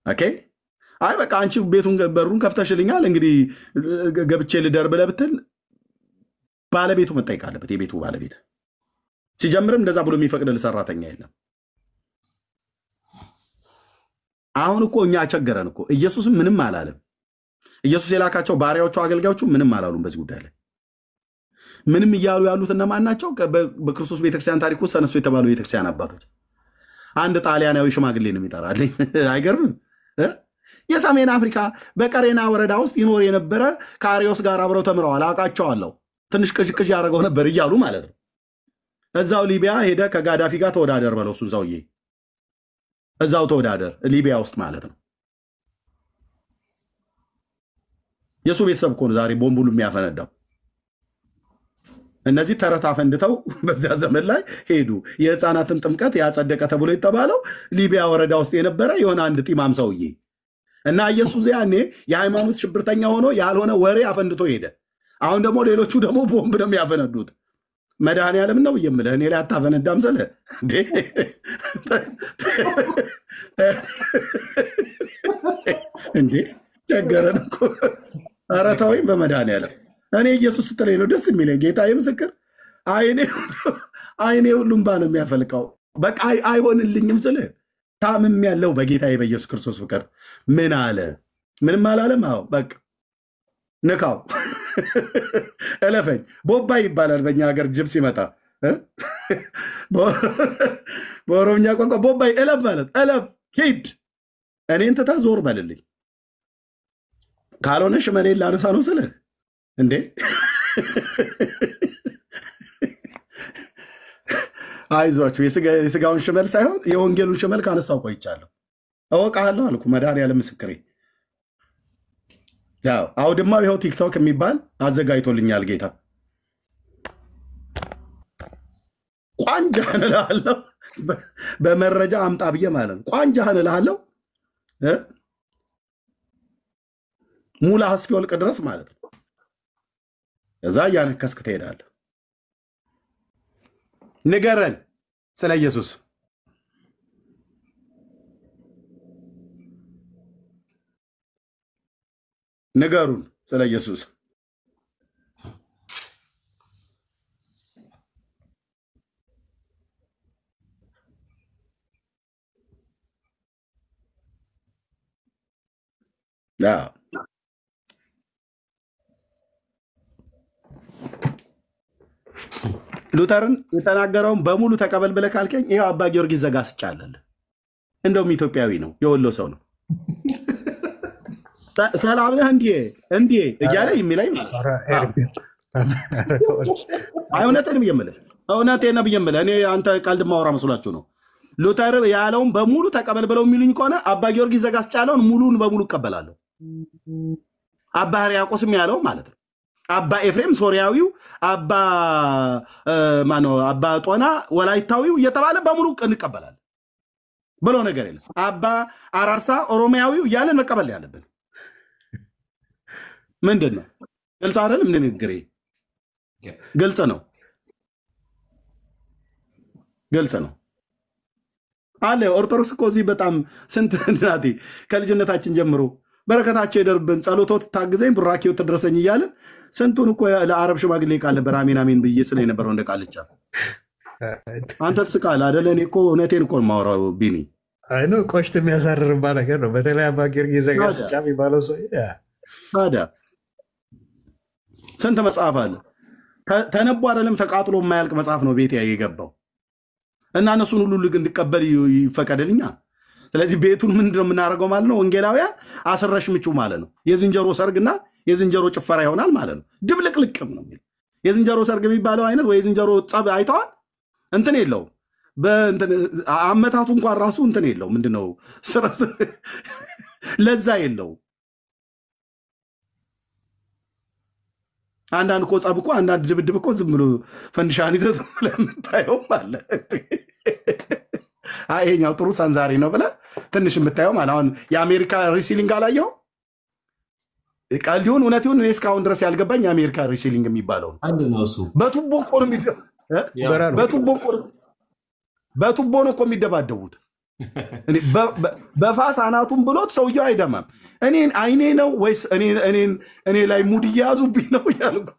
ኦኬ አይ በቃ አንቺ ቤቱን በሩን ከፍተሽልኛል እንግዲህ ገብቼ ልደር ብለህ ብትል ባለቤቱ መጠየቅ አለበት። የቤቱ ባለቤት ሲጀምርም እንደዛ ብሎ የሚፈቅድልህ ሰራተኛ የለም። አሁን እኮ እኛ ቸገረን እኮ። ኢየሱስም ምንም አላለም። ኢየሱስ የላካቸው ባሪያዎቹ አገልጋዮቹ ምንም አላሉም በዚህ ጉዳይ ላይ። ምንም እያሉ ያሉት እነማን ናቸው? በክርስቶስ ቤተክርስቲያን ታሪክ ውስጥ ተነስቶ የተባሉ ቤተክርስቲያን አባቶች። አንድ ጣሊያናዊ ሽማግሌ ነው የሚጠራልኝ። አይገርምም? የሰሜን አፍሪካ በቀሬና ወረዳ ውስጥ ይኖር የነበረ ከአሪዮስ ጋር አብረው ተምረዋል፣ አውቃቸዋለሁ፣ ትንሽ ቅዥቅዥ ያደረገው ነበር እያሉ ማለት ነው። እዛው ሊቢያ ሄደ ከጋዳፊ ጋር ተወዳደር በለው። እሱን ሰውዬ እዛው ተወዳደር ሊቢያ ውስጥ ማለት ነው። የሱ ቤተሰብ እኮ ነው ዛሬ ቦምቡሉ የሚያፈነዳው። እነዚህ ተረት አፈንድተው በዚያ ዘመን ላይ ሄዱ። የህፃናትን ጥምቀት ያጸደቀ ተብሎ የተባለው ሊቢያ ወረዳ ውስጥ የነበረ የሆነ አንድ ጢማም ሰውዬ እና ኢየሱስ ያኔ የሃይማኖት ሽብርተኛ ሆኖ ያልሆነ ወሬ አፈንድቶ ሄደ። አሁን ደግሞ ሌሎቹ ደግሞ ቦምብ ነው የሚያፈነዱት። መድኃኒዓለም ነው የምልህ እኔ ላይ አታፈነዳም ስለ እንዴ ቸገረን እኮ። ኧረ ተወኝ በመድኃኒዓለም። እኔ ኢየሱስ ስትለኝ ነው ደስ የሚለኝ። ጌታዬ ምስክር አይኔ ሁሉም ባ ነው የሚያፈልቀው። በቃ አይሆንልኝም ስልህ ታምም ያለው በጌታዬ በኢየሱስ ክርስቶስ ፍቅር። ምን አለ? ምንም አላለም። አዎ በቃ ንካው እለፈኝ። ቦባይ ይባላል በእኛ ሀገር ጅብ ሲመጣ በኦሮምኛ ቋንቋ ቦባይ እለፍ ማለት እለፍ፣ ሂድ፣ እኔን ትተህ ዞር በልልኝ። ካልሆነ ሽመሌን ላነሳ ነው ስልህ እንዴ አይዟችሁ። የስጋውን ሽመል ሳይሆን የወንጌሉን ሽመል ካነሳው ቆይቻለሁ። እወቃለሁ አልኩ። መድኃኒዓለም ምስክሬ። ያው አውድማው ይኸው ቲክቶክ የሚባል አዘጋጅቶልኛል ጌታ። ቋንጃህን እልሃለሁ በመረጃ አምጣ ብዬ ማለት ነው። ቋንጃህን እልሃለሁ ሙላ እስኪወልቅ ድረስ ማለት ነው። እዛ እያነከስክ ትሄዳለህ። ንገረን ስለ ኢየሱስ። ንገሩን ስለ ኢየሱስ። ሉተርን የተናገረውን በሙሉ ተቀበል ብለህ ካልከኝ ይኸው አባ ጊዮርጊስ ዘጋስጫ አለልህ። እንደውም ኢትዮጵያዊ ነው፣ የወሎ ሰው ነው። ሰላም ነህ እንዴ እያለ የሚለኝ ማለት እውነቴን ብዬ የምልህ እኔ አንተ ቀልድ ማወራ መስሏችሁ ነው። ሉተር ያለውን በሙሉ ተቀበል ብለው የሚሉኝ ከሆነ አባ ጊዮርጊስ ዘጋስጫ ያለውን ሙሉን በሙሉ እቀበላለሁ። አባ ሕርያቆስም ያለው ማለት ነው። አባ ኤፍሬም ሶሪያዊው፣ አባ ጦና ወላይታዊው እየተባለ በሙሉ እንቀበላለን ብሎ ነገር የለም። አባ አራርሳ ኦሮሚያዊው እያለን መቀበል ያለብን ምንድን ነው? ግልጽ አይደለም? ንግግሬ ግልጽ ነው አለ። ኦርቶዶክስ እኮ እዚህ በጣም ስንት እናቴ ከልጅነታችን ጀምሮ በረከታቸው ይደርብን፣ ጸሎቶት ታግዘኝ፣ ቡራኬው ትድረሰኝ እያለን ስንቱን እኮ ለአረብ ሽማግሌ ቃል ነበር አሜን አሜን ብዬ ስለ የነበረው እንደ ቃልቻ። አንተ ትስቃለህ አይደለ? እኔ እኮ እውነቴን እኮ የማወራው ቢኒ። አይ ነው ቆሽት የሚያሳርርባ ነገር ነው። በተለይ አባ ጊዮርጊስ ዘጋስጫ የሚባለው ሰው ታዲያ ስንት መጽሐፍ አለ ተነቦ አይደለም ተቃጥሎ የማያልቅ መጽሐፍ ነው ቤት የገባው እና እነሱን ሁሉ እንድቀበል ይፈቀድልኛ። ስለዚህ ቤቱን ምንድነው የምናደርገው ማለት ነው? ወንጌላውያን አስረሽ ምቹ ማለት ነው። የዝንጀሮ ሰርግና የዝንጀሮ ጭፈራ ይሆናል ማለት ነው። ድብልቅልቅም ነው የሚል የዝንጀሮ ሰርግ የሚባለው አይነት ወይ የዝንጀሮ ጸብ አይተዋል። እንትን የለው አመታቱ እንኳን ራሱ እንትን የለው ምንድነው ለዛ የለው። አንዳንድ እኮ ጸብ እኮ አንዳንድ ድብድብ እኮ ዝም ብሎ ፈንድሻን ይዘህ ዝም ብለህ የምታየው ማለት ይሄኛው ጥሩ ሰንዛሪ ነው ብለህ ትንሽ የምታየው ማለት አሁን የአሜሪካ ሪሲሊንግ አላየኸው? ቃል ሊሆን እውነት ይሁን እኔ እስካሁን ድረስ ያልገባኝ የአሜሪካ ሪሲሊንግ የሚባለው በቱቦ እኮ ነው በቱቦ ነው እኮ የሚደባደቡት። በፋስ አናቱን ብሎት ሰውየው አይደማም። አይኔ ነው ወይስ እኔ ላይ ሙድ እየያዙብኝ ነው እያልኩ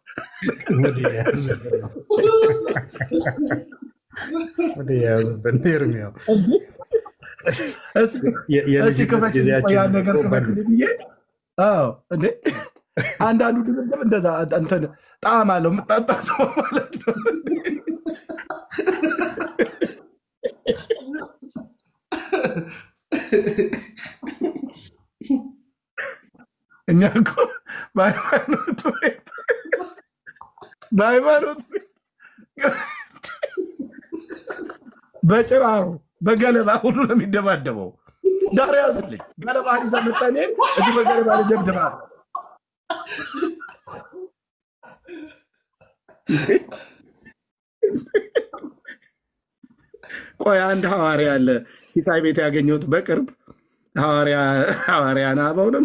አንዳንዱ ድብድብ እንደዛ እንትን ጣዕም አለው የምጣጣ ማለት ነው። እኛ እኮ በሃይማኖት በጭራሩ በገለባ ሁሉ ነው የሚደባደበው። ዳር ያዝልኝ ገለባ ይዛ መጣኔ እዚህ በገለባ ልደብድባ። ቆይ አንድ ሐዋርያ አለ ሲሳይ ቤት ያገኘሁት በቅርብ ሐዋርያ ናበው ነው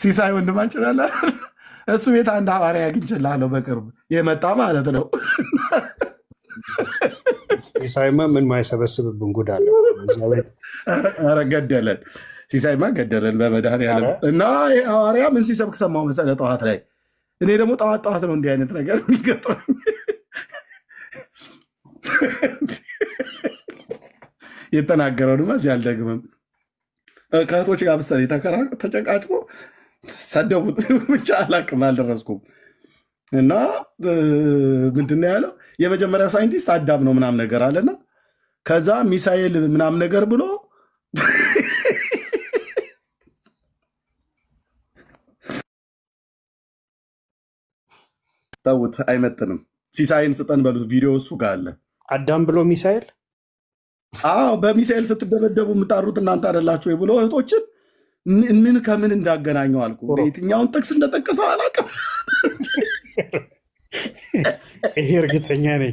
ሲሳይ ወንድማችን አለ። እሱ ቤት አንድ ሐዋርያ አግኝቼልሃለሁ በቅርብ የመጣ ማለት ነው። ሲሳይማ ምን ማይሰበስብብን ጉድ አለ። ኧረ ገደለን፣ ሲሳይማ ገደለን በመድኃኒዓለም። እና ሐዋርያ ምን ሲሰብክ ሰማሁ መሰለህ ጠዋት ላይ። እኔ ደግሞ ጠዋት ነው እንዲህ አይነት ነገር የሚገጥመኝ። የተናገረው ድማ እዚህ አልደግምም። ከእህቶች ጋር መሰለኝ ተጨቃጭቆ ሰደቡት። ብቻ አላቅም አልደረስኩም። እና ምንድን ነው ያለው? የመጀመሪያ ሳይንቲስት አዳም ነው ምናምን ነገር አለና ከዛ ሚሳኤል ምናምን ነገር ብሎ ተውት፣ አይመጥንም። ሲሳይን ስጠን በሉት። ቪዲዮ እሱ ጋር አለ። አዳም ብሎ ሚሳኤል። አዎ በሚሳኤል ስትደበደቡ የምጣሩት እናንተ አይደላችሁ ወይ ብሎ እህቶችን ምን ከምን እንዳገናኘው አልኩ። የትኛውን ጥቅስ እንደጠቀሰው አላውቅም። ይሄ እርግጠኛ ነኝ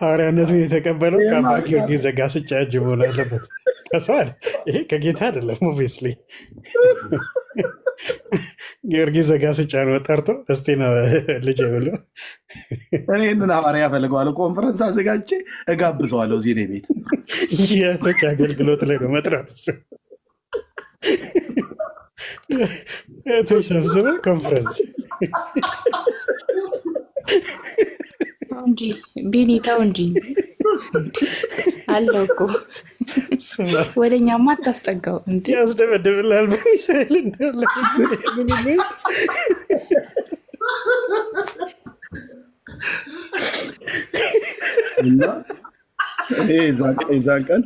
ሐዋርያነቱን የተቀበለው ከአባ ጊዮርጊስ ዘጋስጫ እጅ መሆን አለበት። ከሰዋል ይሄ ከጌታ አይደለም ኦብቪየስሊ። ጊዮርጊስ ዘጋስጫ ነው ጠርቶ እስቲ ነው ልጅ ብሎ እኔ ይህንን ሐዋርያ ፈልገዋለሁ። ኮንፈረንስ አዘጋጅቼ እጋብዘዋለሁ እዚህ እኔ ቤት የቶች አገልግሎት ላይ ነው መጥራት እሱ የቶች ሰብስበ ኮንፈረንስ እንጂ ቢኒታው እንጂ አለው እኮ ወደኛማ አታስጠጋው እንዴ ያስደበድብላል በሚሳኤል እንዳለ እና እኔ እዛን ቀን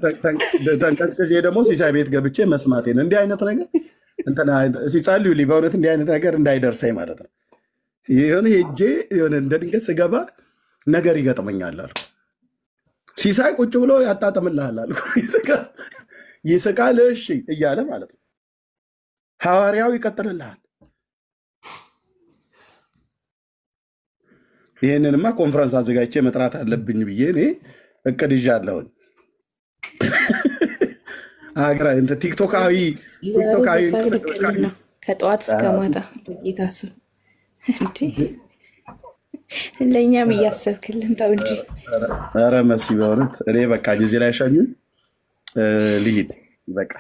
ተንቀጭቅዤ ደግሞ ሲሳይ ቤት ገብቼ መስማቴን እንዲህ አይነት ነገር ሲጸልዩልኝ በእውነት እንዲህ አይነት ነገር እንዳይደርሰኝ ማለት ነው። የሆነ ሄጄ የሆነ እንደ ድንገት ስገባ ነገር ይገጥመኛል አልኩ። ሲሳይ ቁጭ ብሎ ያጣጥምልሃል አልኩ። ይስቃል እሺ እያለ ማለት ነው። ሐዋርያው ይቀጥልልሃል። ይህንንማ ኮንፈረንስ አዘጋጅቼ መጥራት አለብኝ ብዬ እኔ እቅድ ይዣለሁኝ። ቲክቶካዊ ከጠዋት እስከ ማታ በጌታ ስም እንዴ ለእኛም እያሰብክልን ተው እንጂ። ኧረ መሲ በእውነት እኔ በቃ ጊዜ ላይ ሻኙ ልሂድ በቃ